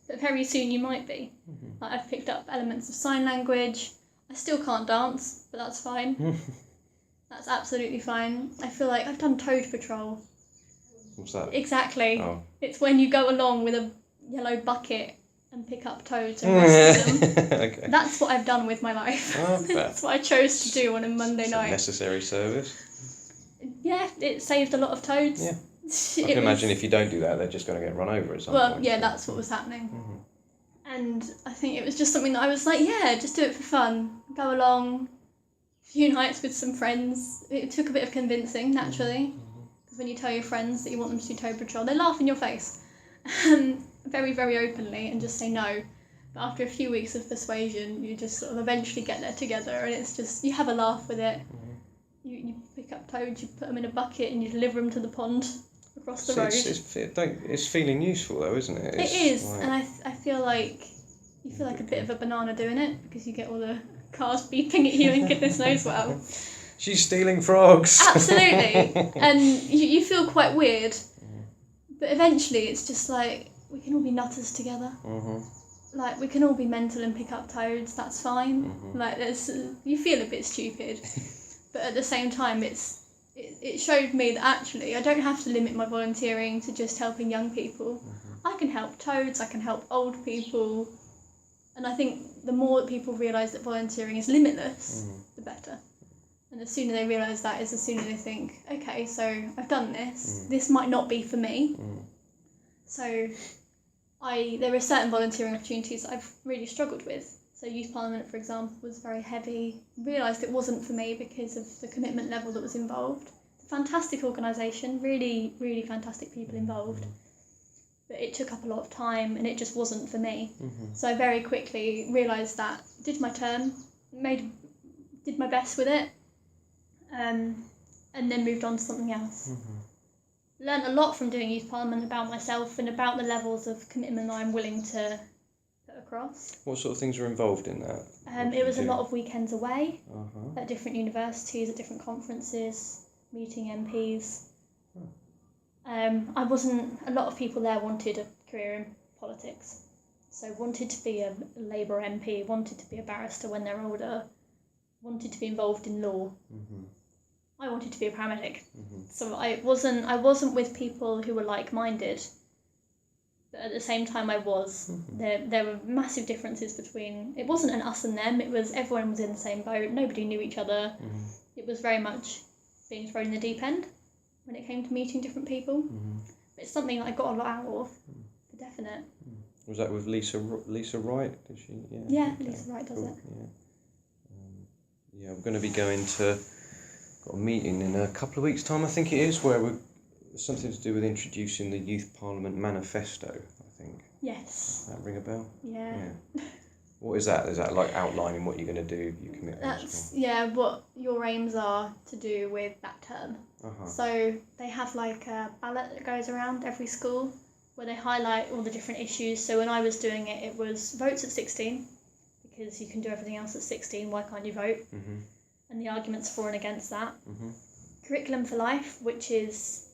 Speaker 1: But very soon you might be. Like, I've picked up elements of sign language,
Speaker 2: I still can't dance, but that's fine. That's absolutely fine. I feel like I've done Toad Patrol.
Speaker 1: What's that?
Speaker 2: Exactly.
Speaker 1: Oh.
Speaker 2: It's when you go along with a yellow bucket and pick up toads and rescue them.
Speaker 1: Okay.
Speaker 2: That's what I've done with my life.
Speaker 1: Oh,
Speaker 2: That's what I chose to do on a Monday
Speaker 1: it's
Speaker 2: night.
Speaker 1: a necessary service.
Speaker 2: Yeah, it saved a lot of toads.
Speaker 1: Yeah. I can imagine if you don't do that, they're just going to get run over at some point.
Speaker 2: Well, yeah, that's what was happening. And I think it was just something that I was like, yeah, just do it for fun. Go along, a few nights with some friends. It took a bit of convincing, naturally. Because when you tell your friends that you want them to do Toad Patrol, they laugh in your face. Very, very openly, and just say no. But after a few weeks of persuasion, you just sort of eventually get there together, and it's just, you have a laugh with it. You pick up toads, you put them in a bucket, and you deliver them to the pond across the road.
Speaker 1: It's feeling useful though, isn't it?
Speaker 2: It is, like... and I feel like you feel like a bit of a banana doing it, because you get all the cars beeping at you and goodness knows what else.
Speaker 1: She's stealing frogs.
Speaker 2: Absolutely. And you feel quite weird, but eventually it's just like, we can all be nutters together. Like, we can all be mental and pick up toads, that's fine. Like, you feel a bit stupid, but at the same time it showed me that actually I don't have to limit my volunteering to just helping young people. I can help toads, I can help old people, and I think the more that people realise that volunteering is limitless, the better. And the sooner they realise that is the sooner they think, okay, so I've done this, this might not be for me. So there are certain volunteering opportunities that I've really struggled with. So Youth Parliament, for example, was very heavy. Realised it wasn't for me because of the commitment level that was involved. It's a fantastic organisation, really, really fantastic people involved. But it took up a lot of time and it just wasn't for me. So I very quickly realised that, did my term, did my best with it, and then moved on to something else. Learned a lot from doing Youth Parliament about myself and about the levels of commitment that I'm willing to put across. What
Speaker 1: sort of things were involved in that?
Speaker 2: It was a lot of weekends away at different universities, at different conferences, meeting MPs. A lot of people there wanted a career in politics. So wanted to be a Labour MP, wanted to be a barrister when they're older, wanted to be involved in law. I wanted to be a paramedic. So I wasn't with people who were like-minded, but at the same time I was. There were massive differences between, it wasn't an us and them, it was everyone was in the same boat, nobody knew each other. It was very much being thrown in the deep end when it came to meeting different people. But it's something that I got a lot out of, for definite.
Speaker 1: Was that with Lisa Wright? Did she?
Speaker 2: Yeah, Lisa Wright does it.
Speaker 1: Yeah, I'm going to be going to... Got a meeting in a couple of weeks' time, I think it is, where we're something to do with introducing the Youth Parliament Manifesto, I think.
Speaker 2: Yes.
Speaker 1: Does that ring a bell?
Speaker 2: Yeah.
Speaker 1: What is that? Is that like outlining what you're going to do, your commitments?
Speaker 2: That's, what your aims are to do with that term. So they have like a ballot that goes around every school where they highlight all the different issues. So when I was doing it, it was votes at 16, because you can do everything else at 16, why can't you vote? And the arguments for and against that. Curriculum for life, which is,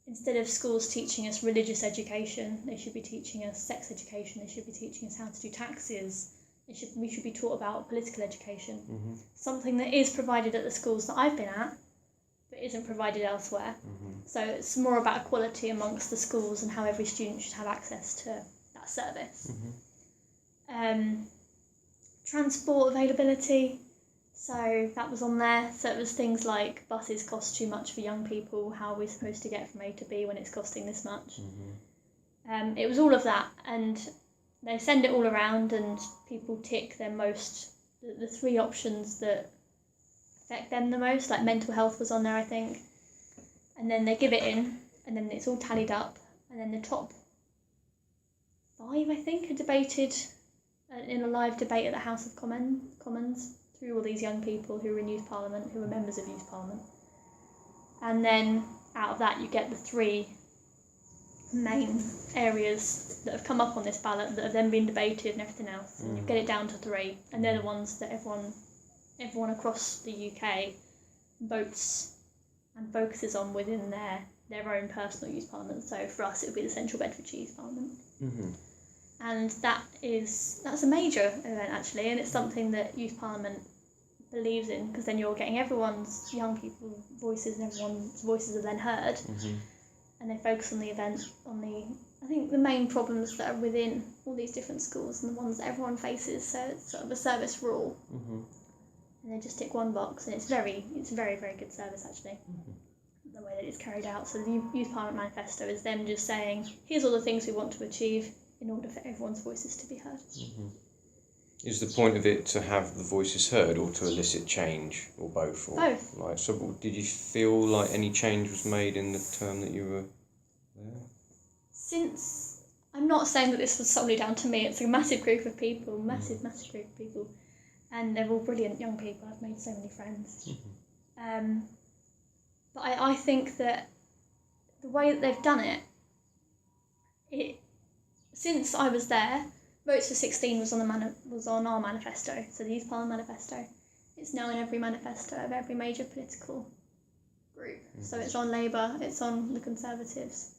Speaker 2: instead of schools teaching us religious education, they should be teaching us sex education, they should be teaching us how to do taxes, we should be taught about political education. Something that is provided at the schools that I've been at, but isn't provided elsewhere. So it's more about equality amongst the schools and how every student should have access to that service. Transport availability. So that was on there. So it was things like buses cost too much for young people. How are we supposed to get from A to B when it's costing this much? It was all of that, and they send it all around, and people tick their the three options that affect them the most. Like mental health was on there, I think, and then they give it in, and then it's all tallied up, and then the top 5, I think, are debated in a live debate at the House of Commons. Through all these young people who were in Youth Parliament, who were members of Youth Parliament. And then out of that you get the 3 main areas that have come up on this ballot that have then been debated and everything else. And you get it down to 3, and they're the ones that everyone across the UK votes and focuses on within their own personal Youth Parliament. So for us it would be the Central Bedfordshire Youth Parliament. And that's a major event actually, and it's something that Youth Parliament believes in, because then you're getting everyone's young people's voices and everyone's voices are then heard.
Speaker 1: Mm-hmm.
Speaker 2: And they focus on the event, I think the main problems that are within all these different schools and the ones that everyone faces. So it's sort of a service for all.
Speaker 1: Mm-hmm.
Speaker 2: And they just tick one box, and it's very, very good service actually. Mm-hmm. The way that it's carried out. So the Youth Parliament Manifesto is them just saying, here's all the things we want to achieve in order for everyone's voices to be heard.
Speaker 1: Mm-hmm. Is the point of it to have the voices heard or to elicit change, or both? Or
Speaker 2: both.
Speaker 1: Like, so did you feel like any change was made in the term that you were there?
Speaker 2: Since, I'm not saying that this was solely down to me, it's a massive group of people, massive group of people, and they're all brilliant young people. I've made so many friends. Mm-hmm. But I think that the way that they've done it, since I was there, Votes for 16 was on our manifesto, so the Youth Parliament Manifesto. It's now in every manifesto of every major political group. Mm-hmm. So it's on Labour, it's on the Conservatives'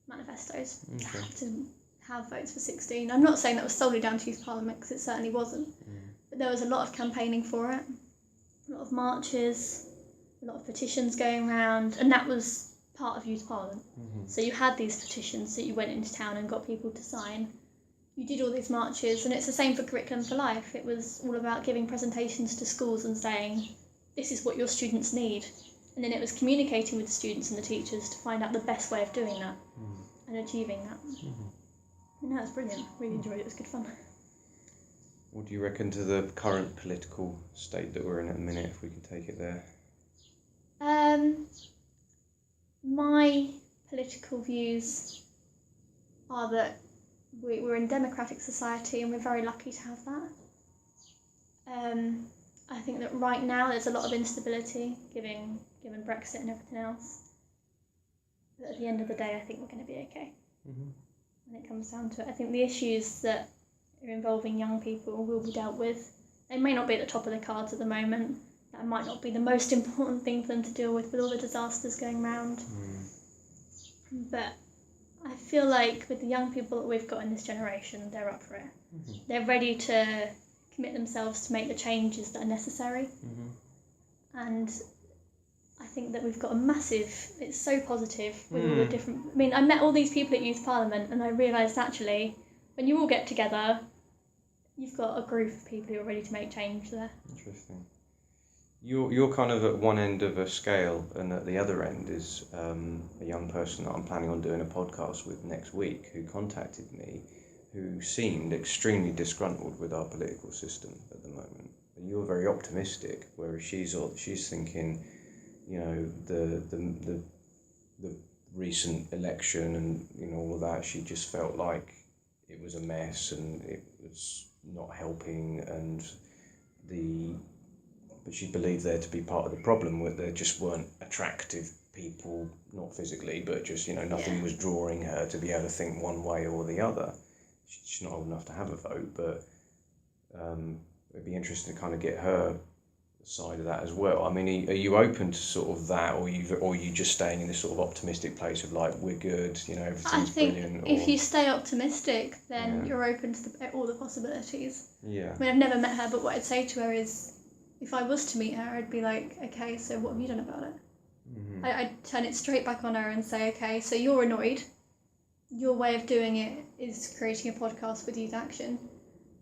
Speaker 2: manifestos. Okay. To have Votes for 16. I'm not saying that was solely down to Youth Parliament, because it certainly wasn't. But there was a lot of campaigning for it, a lot of marches, a lot of petitions going around, and that was part of Youth Parliament. Mm-hmm. So you had these petitions that you went into town and got people to sign. You did all these marches, and it's the same for Curriculum for Life. It was all about giving presentations to schools and saying, this is what your students need. And then it was communicating with the students and the teachers to find out the best way of doing that and achieving that. And that was brilliant. Really enjoyed it. It was good fun.
Speaker 1: What do you reckon to the current political state that we're in at the minute, if we can take it there?
Speaker 2: My political views are that we're in a democratic society and we're very lucky to have that. I think that right now there's a lot of instability given Brexit and everything else. But at the end of the day, I think we're going to be okay. Mm-hmm. When it comes down to it, I think the issues that are involving young people will be dealt with. They may not be at the top of the cards at the moment. That might not be the most important thing for them to deal with all the disasters going around. But I feel like with the young people that we've got in this generation, they're up for it. Mm-hmm. They're ready to commit themselves to make the changes that are necessary. Mm-hmm. And I think that we've got a massive, it's so positive with all the different, I mean, I met all these people at Youth Parliament and I realised actually, when you all get together, you've got a group of people who are ready to make change there. Interesting.
Speaker 1: You're kind of at one end of a scale, and at the other end is a young person that I'm planning on doing a podcast with next week who contacted me, who seemed extremely disgruntled with our political system at the moment. And you're very optimistic, whereas she's thinking, you know, the recent election and, you know, all of that, she just felt like it was a mess and it was not helping, but she believed there to be part of the problem, where there just weren't attractive people, not physically, but just, you know, nothing was drawing her to be able to think one way or the other. She's not old enough to have a vote, but it'd be interesting to kind of get her side of that as well. I mean, are you open to sort of that, or are you just staying in this sort of optimistic place of like, we're good, you know, everything's brilliant?
Speaker 2: If you stay optimistic, then you're open to all the possibilities.
Speaker 1: Yeah.
Speaker 2: I mean, I've never met her, but what I'd say to her is, if I was to meet her, I'd be like, okay, so what have you done about it? Mm-hmm. I'd turn it straight back on her and say, okay, so you're annoyed. Your way of doing it is creating a podcast with Youth Action.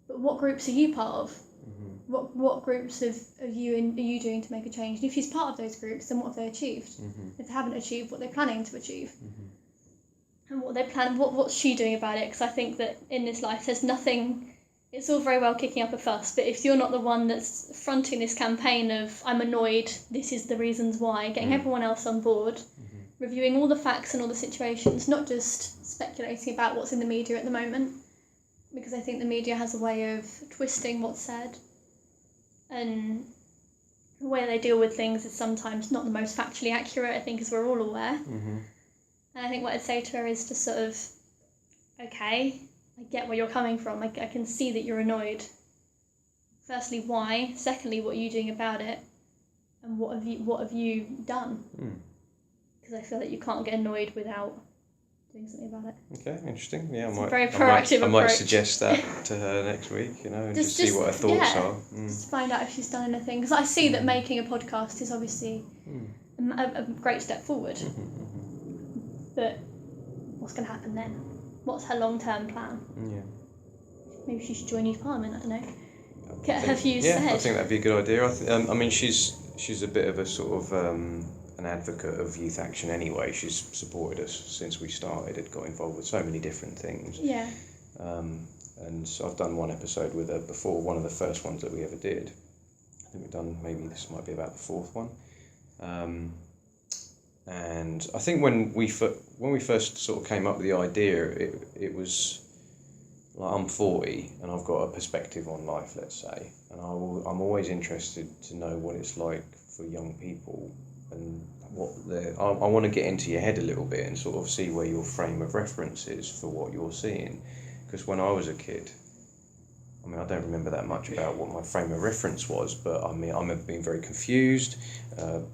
Speaker 2: But what groups are you part of? Mm-hmm. What groups are you doing to make a change? And if she's part of those groups, then what have they achieved? Mm-hmm. If they haven't achieved, what they're planning to achieve. Mm-hmm. And what's she doing about it? Because I think that in this life there's nothing... It's all very well kicking up a fuss, but if you're not the one that's fronting this campaign of, I'm annoyed, this is the reasons why, getting everyone else on board, reviewing all the facts and all the situations, not just speculating about what's in the media at the moment, because I think the media has a way of twisting what's said, and the way they deal with things is sometimes not the most factually accurate, I think, as we're all aware. Mm-hmm. And I think what I'd say to her is to sort of, okay, I get where you're coming from. I can see that you're annoyed. Firstly, why? Secondly, what are you doing about it? And what have you done? Because I feel that you can't get annoyed without doing something about it.
Speaker 1: Okay, interesting. Yeah,
Speaker 2: It's a very proactive
Speaker 1: I might
Speaker 2: approach.
Speaker 1: suggest that to her next week, and just see what her thoughts are.
Speaker 2: Just find out if she's done anything. Because I see that making a podcast is obviously a great step forward. But what's going to happen then? What's her long-term plan? Yeah. Maybe she should join Youth Parliament, I don't know. Get her views said.
Speaker 1: I think that'd be a good idea. I mean, she's a bit of a sort of an advocate of youth action anyway. She's supported us since we started. It got involved with so many different things.
Speaker 2: Yeah.
Speaker 1: And so I've done one episode with her before, one of the first ones that we ever did. I think we've done, maybe this might be about the fourth one. And I think when we first sort of came up with the idea, it was like, I'm 40 and I've got a perspective on life, let's say, and I'm always interested to know what it's like for young people and I want to get into your head a little bit and sort of see where your frame of reference is for what you're seeing, because when I was a kid, I mean, I don't remember that much about what my frame of reference was, but I mean, I've been very confused,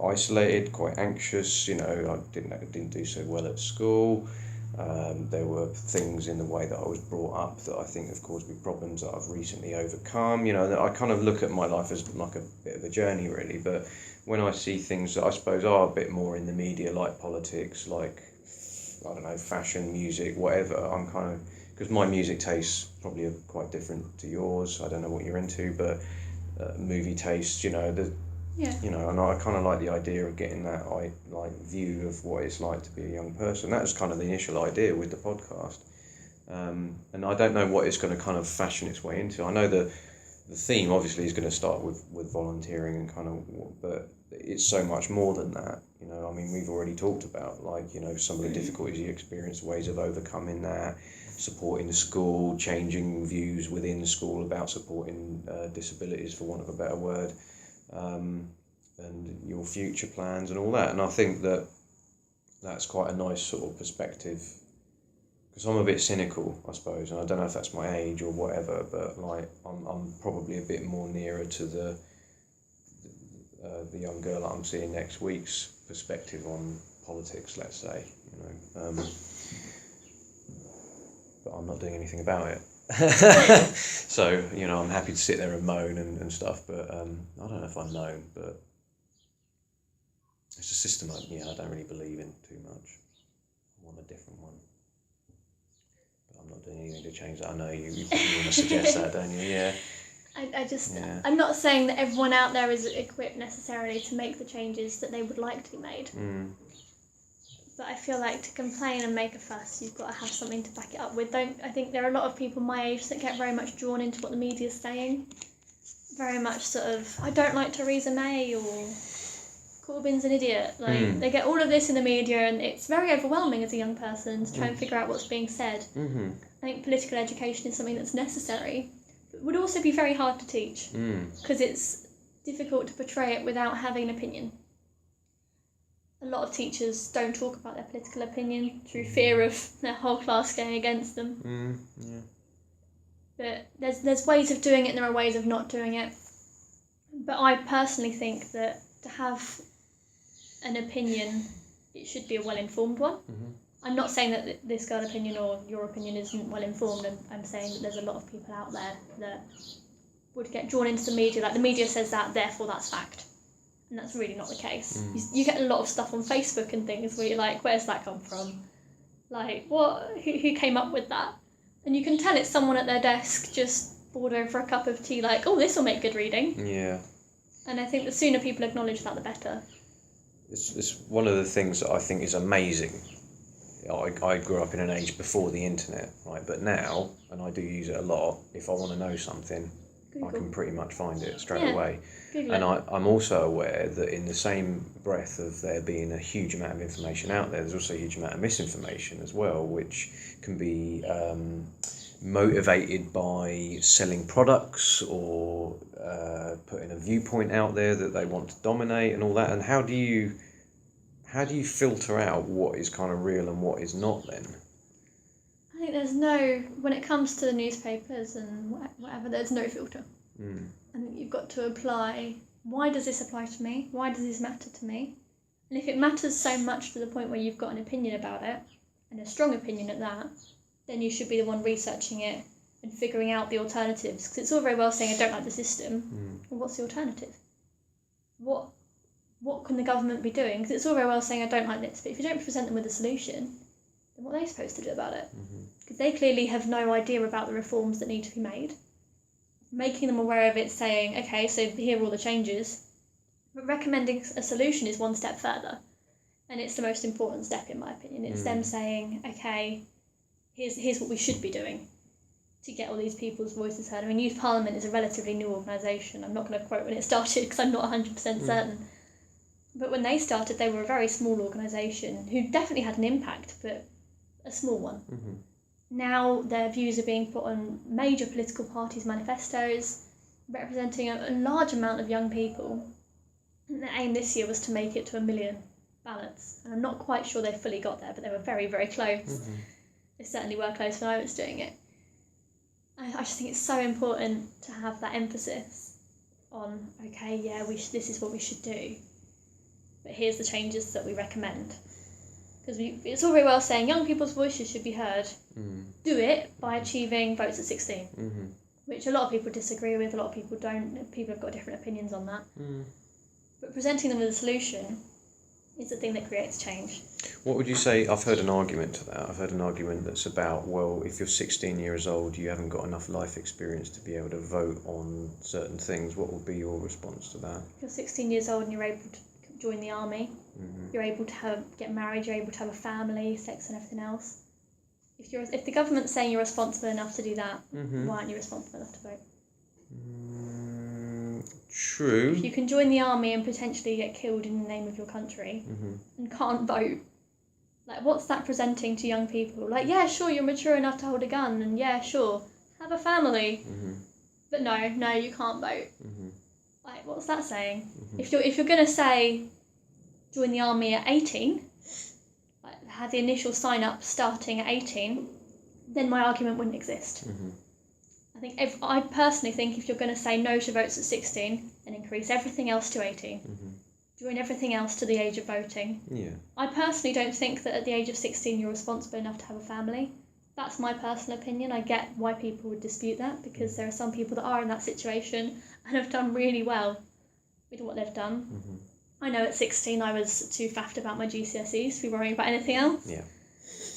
Speaker 1: isolated, quite anxious. I didn't do so well at school. There were things in the way that I was brought up that I think have caused me problems that I've recently overcome. I kind of look at my life as like a bit of a journey, really. But when I see things that I suppose are a bit more in the media, like politics, like, I don't know, fashion, music, whatever, I'm kind of, because my music tastes probably are quite different to yours. I don't know what you're into, but movie tastes, and I kind of like the idea of getting that view of what it's like to be a young person. That was kind of the initial idea with the podcast, and I don't know what it's going to kind of fashion its way into. I know the theme obviously is going to start with volunteering and kind of, but it's so much more than that. I mean, we've already talked about some of the difficulties you experience, ways of overcoming that, supporting the school, changing views within the school about supporting disabilities, for want of a better word. And your future plans and all that, and I think that's quite a nice sort of perspective, because I'm a bit cynical, I suppose, and I don't know if that's my age or whatever, but like I'm probably a bit more nearer to the young girl that I'm seeing next week's perspective on politics, let's say, but I'm not doing anything about it. So I'm happy to sit there and moan and stuff, but I don't know if I moan, but it's a system I don't really believe in too much. I want a different one, but I'm not doing anything to change that. I know you probably want to suggest that, don't you? Yeah.
Speaker 2: I'm not saying that everyone out there is equipped necessarily to make the changes that they would like to be made. But I feel like to complain and make a fuss, you've got to have something to back it up with. I think there are a lot of people my age that get very much drawn into what the media is saying. Very much sort of, I don't like Theresa May, or Corbyn's an idiot. They get all of this in the media, and it's very overwhelming as a young person to try and figure out what's being said. I think political education is something that's necessary, but would also be very hard to teach, because it's difficult to portray it without having an opinion. A lot of teachers don't talk about their political opinion through fear of their whole class going against them. But there's ways of doing it and there are ways of not doing it. But I personally think that to have an opinion, it should be a well-informed one. I'm not saying that this girl's opinion or your opinion isn't well-informed. I'm saying that there's a lot of people out there that would get drawn into the media. Like, the media says that, therefore that's fact. And that's really not the case. You get a lot of stuff on Facebook and things where you're like, where's that come from? Like, what? Who came up with that? And you can tell it's someone at their desk just bored over a cup of tea, like, oh, this will make good reading. Yeah. And I think the sooner people acknowledge that, the better.
Speaker 1: It's one of the things that I think is amazing. I grew up in an age before the internet, right? But now, and I do use it a lot, if I want to know something, Google. I can pretty much find it straight away. Google. And I'm also aware that in the same breath of there being a huge amount of information out there, there's also a huge amount of misinformation as well, which can be motivated by selling products or putting a viewpoint out there that they want to dominate and all that. And how do you filter out what is kind of real and what is not then?
Speaker 2: I think when it comes to the newspapers and whatever, there's no filter. I think you've got to apply, why does this apply to me? Why does this matter to me? And if it matters so much to the point where you've got an opinion about it, and a strong opinion at that, then you should be the one researching it and figuring out the alternatives. Because it's all very well saying, I don't like the system. Well, what's the alternative? What can the government be doing? Because it's all very well saying, I don't like this, but if you don't present them with a solution, then what are they supposed to do about it? Because they clearly have no idea about the reforms that need to be made. Making them aware of it, saying, okay, so here are all the changes, but recommending a solution is one step further. And it's the most important step, in my opinion. It's them saying, okay, here's what we should be doing to get all these people's voices heard. I mean, Youth Parliament is a relatively new organisation. I'm not going to quote when it started because I'm not 100% certain. But when they started, they were a very small organisation who definitely had an impact, but a small one. Now their views are being put on major political parties' manifestos, representing a large amount of young people. And the aim this year was to make it to 1 million ballots. And I'm not quite sure they fully got there, but they were very, very close. They certainly were close when I was doing it. I just think it's so important to have that emphasis on, okay, yeah, this is what we should do, but here's the changes that we recommend. Because it's all very well saying young people's voices should be heard. Do it by achieving votes at 16, which a lot of people disagree with, a lot of people don't. People have got different opinions on that. But presenting them with a solution is the thing that creates change.
Speaker 1: What would you say? I've heard an argument to that. I've heard an argument that's about, well, if you're 16 years old, you haven't got enough life experience to be able to vote on certain things. What would be your response to that?
Speaker 2: If you're 16 years old and you're able to join the army, you're able to get married, you're able to have a family, sex and everything else. If the government's saying you're responsible enough to do that, why aren't you responsible enough to vote?
Speaker 1: True.
Speaker 2: If you can join the army and potentially get killed in the name of your country and can't vote, like, what's that presenting to young people? Like, yeah, sure, you're mature enough to hold a gun, and yeah, sure, have a family, but no, you can't vote. Like, what's that saying? If you're gonna say join the army at 18, like, have the initial sign up starting at 18, then my argument wouldn't exist. I personally think if you're going to say no to votes at 16 and increase everything else to 18, join everything else to the age of voting. I personally don't think that at the age of 16 you're responsible enough to have a family. That's my personal opinion. I get why people would dispute that, because there are some people that are in that situation and have done really well with what they've done. I know at 16 I was too faffed about my GCSEs to be worrying about anything else.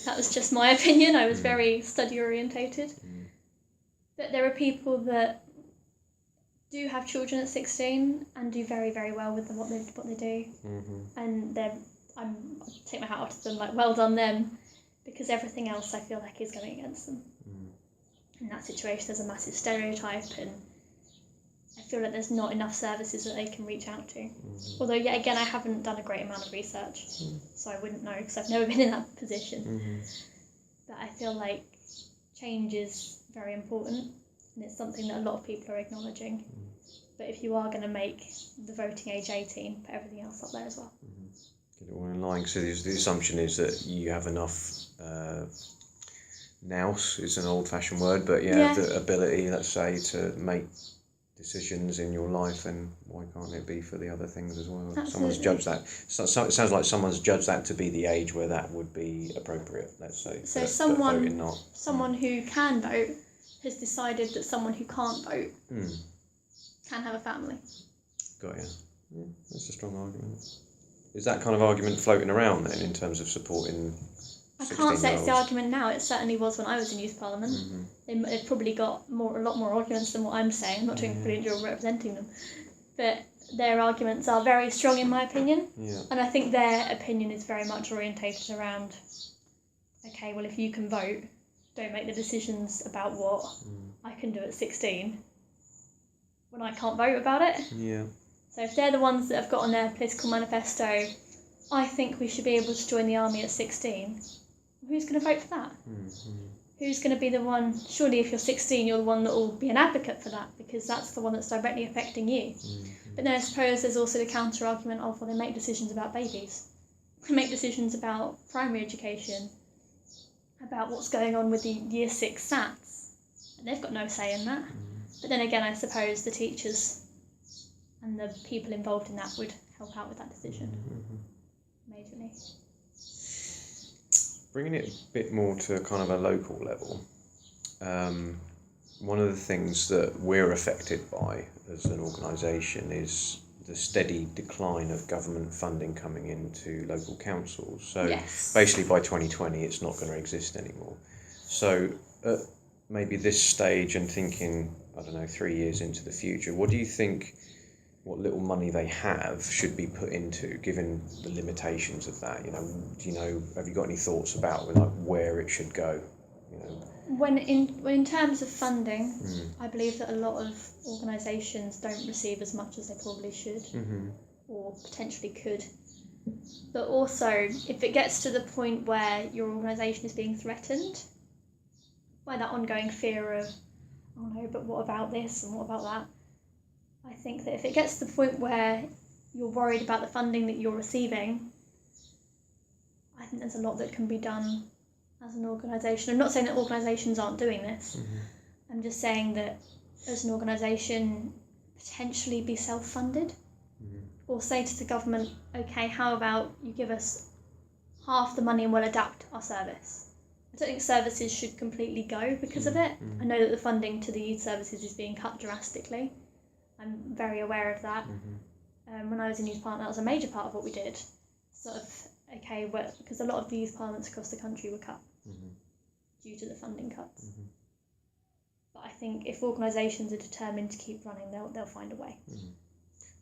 Speaker 2: That was just my opinion. I was very study orientated. But there are people that do have children at 16 and do very, very well with what they do. And I take my hat off to them, like, well done them, because everything else I feel like is going against them. In that situation there's a massive stereotype, and I feel like there's not enough services that they can reach out to. Although, yet again, I haven't done a great amount of research, so I wouldn't know because I've never been in that position. But I feel like change is very important, and it's something that a lot of people are acknowledging. But if you are going to make the voting age 18, put everything else up there as well.
Speaker 1: Get it all in line. So the assumption is that you have enough nous is an old-fashioned word, but the ability, let's say, to make decisions in your life, and why can't it be for the other things as well?
Speaker 2: Absolutely.
Speaker 1: Someone's judged that. So it sounds like someone's judged that to be the age where that would be appropriate, let's say.
Speaker 2: So someone who can vote has decided that someone who can't vote can have a family.
Speaker 1: Got you. Yeah, that's a strong argument. Is that kind of argument floating around then in terms of supporting?
Speaker 2: I can't say it's the argument now. It certainly was when I was in Youth Parliament. They've probably got a lot more arguments than what I'm saying. I'm not doing a brilliant job representing them, but their arguments are very strong in my opinion. And I think their opinion is very much orientated around, okay, well, if you can vote, don't make the decisions about what I can do at 16 when I can't vote about it. So if they're the ones that have got on their political manifesto, I think we should be able to join the army at 16, who's going to vote for that? Who's going to be the one? Surely if you're 16, you're the one that will be an advocate for that, because that's the one that's directly affecting you. But then I suppose there's also the counter argument of, well, they make decisions about babies. They make decisions about primary education, about what's going on with the year 6 SATs, and they've got no say in that. But then again, I suppose the teachers and the people involved in that would help out with that decision majorly.
Speaker 1: bringing it a bit more to kind of a local level, one of the things that we're affected by as an organisation is the steady decline of government funding coming into local councils. So
Speaker 2: Yes.
Speaker 1: basically by 2020 it's not going to exist anymore. So at maybe this stage and thinking, I don't know, 3 years into the future, what do you think, what little money they have should be put into, given the limitations of that? You know, do you know, have you got any thoughts about like where it should go? You know?
Speaker 2: When in terms of funding, I believe that a lot of organisations don't receive as much as they probably should, or potentially could. But also, if it gets to the point where your organisation is being threatened by that ongoing fear of, oh no, but what about this and what about that? I think that if it gets to the point where you're worried about the funding that you're receiving, I think there's a lot that can be done as an organisation. I'm not saying that organisations aren't doing this. I'm just saying that as an organisation, potentially be self-funded, or say to the government, okay, how about you give us half the money and we'll adapt our service. I don't think services should completely go because of it. I know that the funding to the youth services is being cut drastically. I'm very aware of that. When I was in youth parliament, that was a major part of what we did. Sort of, okay, well, because a lot of the youth parliaments across the country were cut due to the funding cuts. But I think if organisations are determined to keep running, they'll find a way.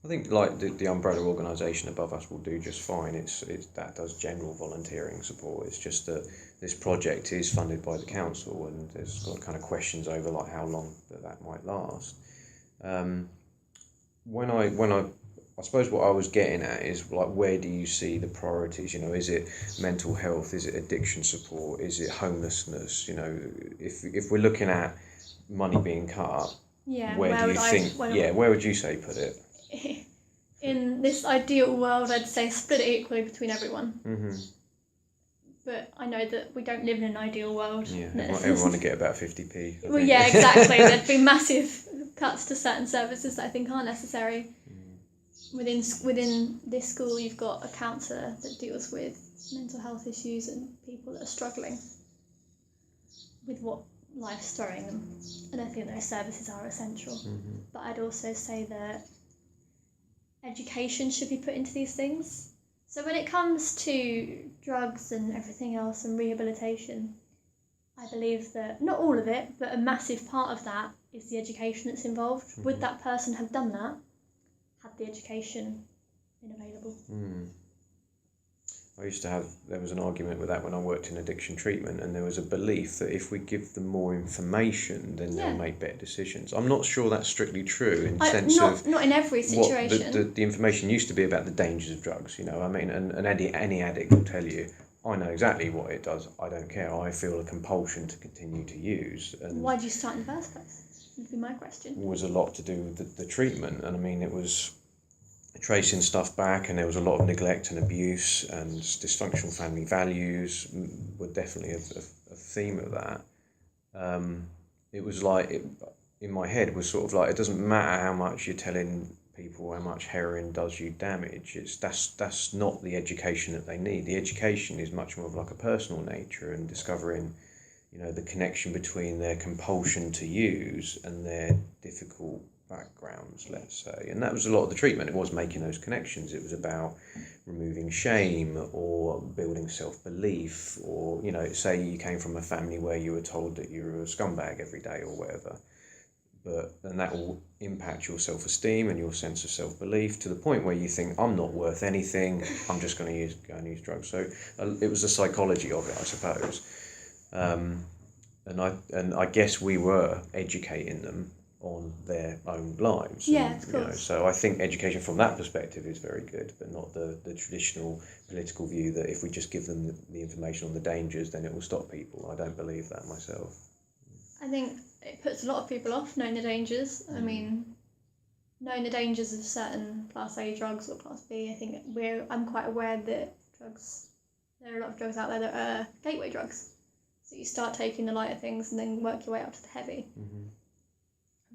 Speaker 1: I think like the umbrella organisation above us will do just fine. It's that does general volunteering support. It's just that this project is funded by the council, and there's got kind of questions over like how long that might last. When I suppose what I was getting at is like, where do you see the priorities? You know, is it mental health? Is it addiction support? Is it homelessness? You know, if we're looking at money being cut, where would you say put it?
Speaker 2: In this ideal world, I'd say split it equally between everyone. But I know that we don't live in an ideal world.
Speaker 1: Yeah, everyone would get about 50p.
Speaker 2: Well, yeah, exactly. There'd be massive cuts to certain services that I think are necessary. Within this school, you've got a counsellor that deals with mental health issues and people that are struggling with what life's throwing them. And I think those services are essential. But I'd also say that education should be put into these things. So when it comes to drugs and everything else and rehabilitation, I believe that not all of it, but a massive part of that is the education that's involved. Would that person have done that had the education been available? There was an argument with that when I worked in addiction treatment, and there was a belief that if we give them more information, then they'll make better decisions. I'm not sure that's strictly true in the sense of... Not in every situation.
Speaker 1: The information used to be about the dangers of drugs, you know. I mean, and any addict will tell you, I know exactly what it does, I don't care, I feel a compulsion to continue to use. And
Speaker 2: why did you start in the first place? Would be my question.
Speaker 1: Was a lot to do with the treatment, and I mean, it was tracing stuff back, and there was a lot of neglect and abuse, and dysfunctional family values were definitely a theme of that. It was like, in my head was sort of like, it doesn't matter how much you're telling people how much heroin does you damage, that's not the education that they need. The education is much more of like a personal nature, and discovering, you know, the connection between their compulsion to use and their difficult backgrounds, let's say. And that was a lot of the treatment. It was making those connections. It was about removing shame or building self-belief, or, you know, say you came from a family where you were told that you were a scumbag every day or whatever, and that will impact your self-esteem and your sense of self-belief to the point where you think, I'm not worth anything, I'm just going to go and use drugs. So it was the psychology of it, I suppose. And I guess we were educating them on their own lives.
Speaker 2: Yeah, of course.
Speaker 1: You know, so I think education from that perspective is very good, but not the traditional political view that if we just give them the information on the dangers, then it will stop people. I don't believe that myself.
Speaker 2: I think it puts a lot of people off knowing the dangers. I mean, knowing the dangers of certain Class A drugs or Class B, I think I'm quite aware that there are a lot of drugs out there that are gateway drugs. So you start taking the lighter things and then work your way up to the heavy.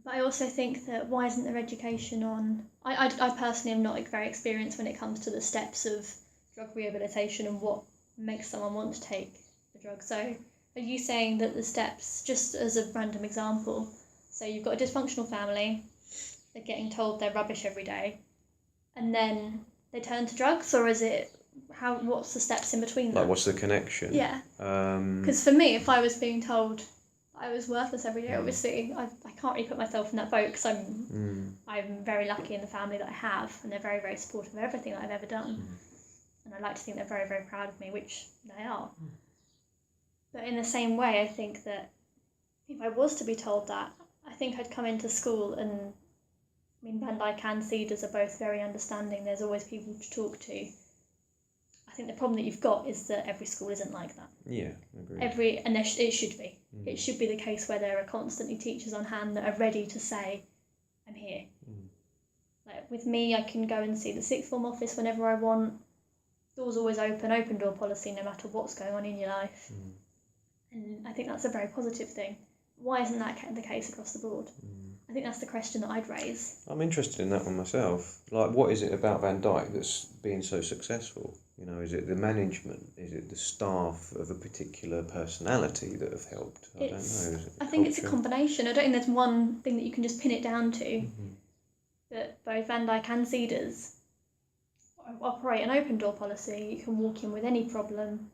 Speaker 2: But I also think that why isn't there education on... I personally am not very experienced when it comes to the steps of drug rehabilitation and what makes someone want to take drugs. So are you saying that the steps, just as a random example, so you've got a dysfunctional family, they're getting told they're rubbish every day, and then they turn to drugs, or is it, what's the steps in between that?
Speaker 1: Like, what's the connection?
Speaker 2: Yeah. Because for me, if I was being told I was worthless every day, obviously I can't really put myself in that boat, because I'm very lucky in the family that I have, and they're very, very supportive of everything that I've ever done. And I like to think they're very, very proud of me, which they are. But in the same way, I think that if I was to be told that, I think I'd come into school and, I mean, Van Dyke and Cedars are both very understanding. There's always people to talk to. I think the problem that you've got is that every school isn't like that.
Speaker 1: Yeah, I agree.
Speaker 2: It should be. It should be the case where there are constantly teachers on hand that are ready to say, I'm here. Like with me, I can go and see the sixth form office whenever I want. Doors always open door policy no matter what's going on in your life. And I think that's a very positive thing. Why isn't that the case across the board? I think that's the question that I'd raise.
Speaker 1: I'm interested in that one myself. Like, what is it about Van Dyke that's been so successful? You know, is it the management? Is it the staff of a particular personality that have helped? I don't know.
Speaker 2: I think it's a combination. I don't think there's one thing that you can just pin it down to. But both Van Dyke and Cedars operate an open door policy. You can walk in with any problem.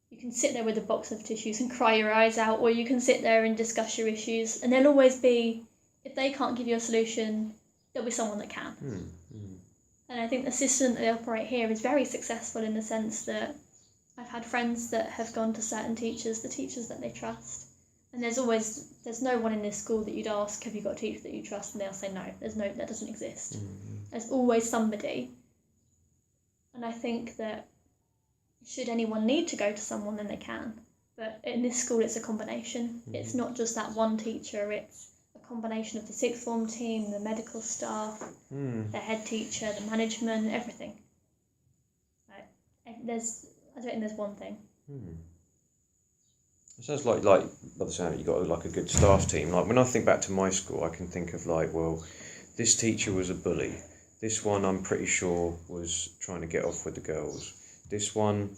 Speaker 2: You can sit there with a box of tissues and cry your eyes out, or you can sit there and discuss your issues. And there'll always be, if they can't give you a solution, there'll be someone that can. And I think the system that they operate here is very successful in the sense that I've had friends that have gone to certain teachers, the teachers that they trust. And there's no one in this school that you'd ask, have you got a teacher that you trust? And they'll say no, that doesn't exist. There's always somebody. And I think that should anyone need to go to someone, then they can. But in this school, it's a combination. It's not just that one teacher, it's a combination of the sixth form team, the medical staff, the head teacher, the management, everything. I don't think there's one thing.
Speaker 1: It sounds like by the sound of it, you've got like a good staff team. Like when I think back to my school, I can think of like, well, this teacher was a bully. This one, I'm pretty sure, was trying to get off with the girls. This one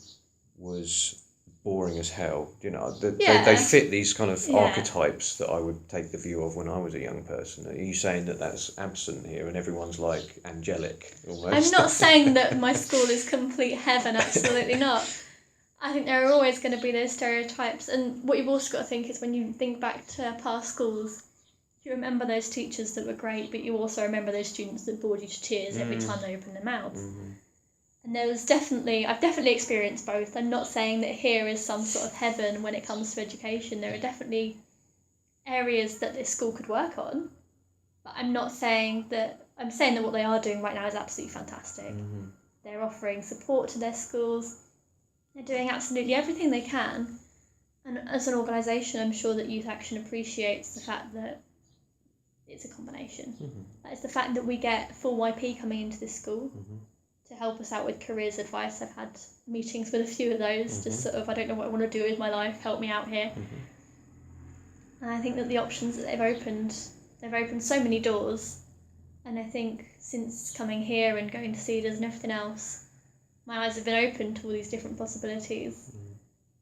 Speaker 1: was boring as hell. You know, they fit these kind of archetypes that I would take the view of when I was a young person. Are you saying that that's absent here and everyone's like angelic almost?
Speaker 2: I'm not saying that my school is complete heaven, absolutely not. I think there are always going to be those stereotypes, and what you've also got to think is when you think back to past schools, you remember those teachers that were great, but you also remember those students that bored you to tears every time they opened their mouths. And I've definitely experienced both. I'm not saying that here is some sort of heaven when it comes to education. There are definitely areas that this school could work on, but I'm saying that what they are doing right now is absolutely fantastic. They're offering support to their schools. They're doing absolutely everything they can. And as an organisation, I'm sure that Youth Action appreciates the fact that it's a combination. That is the fact that we get full YP coming into this school to help us out with careers advice. I've had meetings with a few of those, just sort of, I don't know what I want to do with my life, help me out here. And I think that the options that they've opened so many doors. And I think since coming here and going to Cedars and everything else, my eyes have been open to all these different possibilities.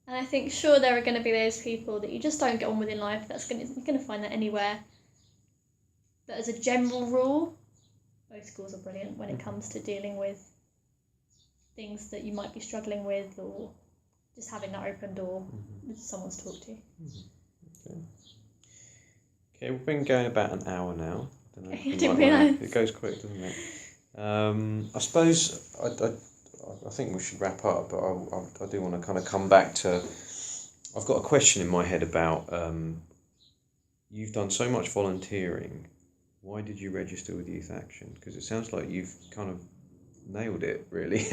Speaker 2: And I think, sure, there are going to be those people that you just don't get on with in life. You're going to find that anywhere. But as a general rule, both schools are brilliant when it comes to dealing with things that you might be struggling with, or just having that open door with someone to talk to.
Speaker 1: Okay, we've been going about an hour now. I don't know
Speaker 2: I didn't realise.
Speaker 1: It goes quick, doesn't it? I suppose I think we should wrap up, but I do want to kind of come back to. I've got a question in my head about you've done so much volunteering. Why did you register with Youth Action? Because it sounds like you've kind of nailed it, really.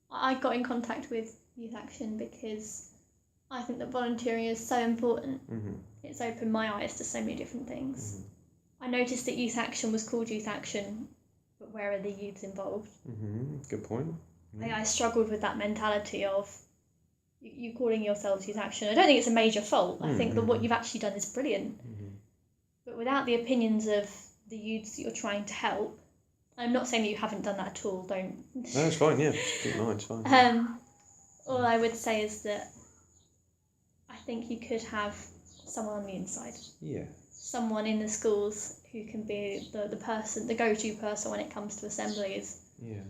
Speaker 2: I got in contact with Youth Action because I think that volunteering is so important. It's opened my eyes to so many different things. I noticed that Youth Action was called Youth Action, but where are the youths involved?
Speaker 1: Good point.
Speaker 2: I struggled with that mentality of you calling yourselves Youth Action. I don't think it's a major fault. I think that what you've actually done is brilliant. But without the opinions of the youths that you're trying to help, I'm not saying that you haven't done that at all, don't.
Speaker 1: No, it's fine, yeah. Just keep in mind, it's fine.
Speaker 2: All I would say is that I think you could have someone on the inside.
Speaker 1: Yeah.
Speaker 2: Someone in the schools who can be the person, the go-to person when it comes to assemblies.
Speaker 1: Yeah.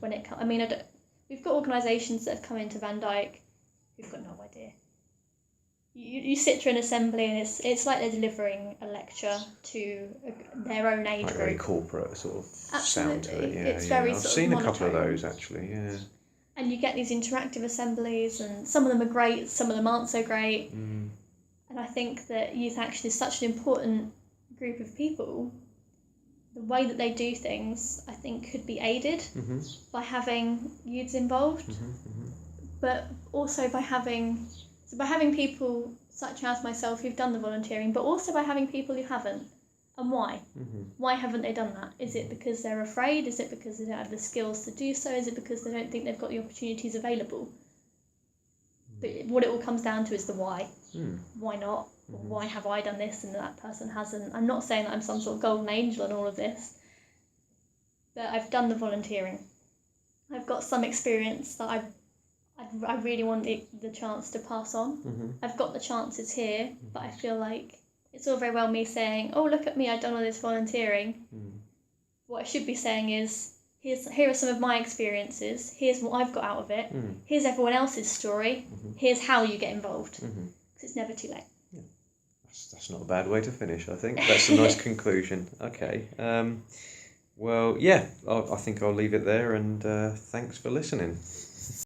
Speaker 2: We've got organisations that have come into Van Dyke who've got no idea. You sit through an assembly and it's like they're delivering a lecture to their own age
Speaker 1: like
Speaker 2: group.
Speaker 1: very corporate sort of sound to it. Yeah,
Speaker 2: it's very
Speaker 1: I've
Speaker 2: sort
Speaker 1: seen
Speaker 2: of
Speaker 1: a couple of
Speaker 2: monotone.
Speaker 1: those actually. Yeah.
Speaker 2: And you get these interactive assemblies, and some of them are great, some of them aren't so great.
Speaker 1: Mm.
Speaker 2: And I think that youth action is such an important group of people. The way that they do things, I think, could be aided by having youths involved, but also by having people such as myself who've done the volunteering, but also by having people who haven't. And why? Why haven't they done that? Is it because they're afraid? Is it because they don't have the skills to do so? Is it because they don't think they've got the opportunities available? But what it all comes down to is the why. Why not? Why have I done this and that person hasn't? I'm not saying that I'm some sort of golden angel in all of this, but I've done the volunteering. I've got some experience that I really want the chance to pass on. I've got the chances here, but I feel like it's all very well me saying, oh, look at me, I've done all this volunteering. What I should be saying is, here are some of my experiences, here's what I've got out of it, here's everyone else's story, here's how you get involved. Because it's never too late.
Speaker 1: Yeah. That's not a bad way to finish, I think. That's a nice conclusion. Okay. Well, yeah, I think I'll leave it there, and thanks for listening.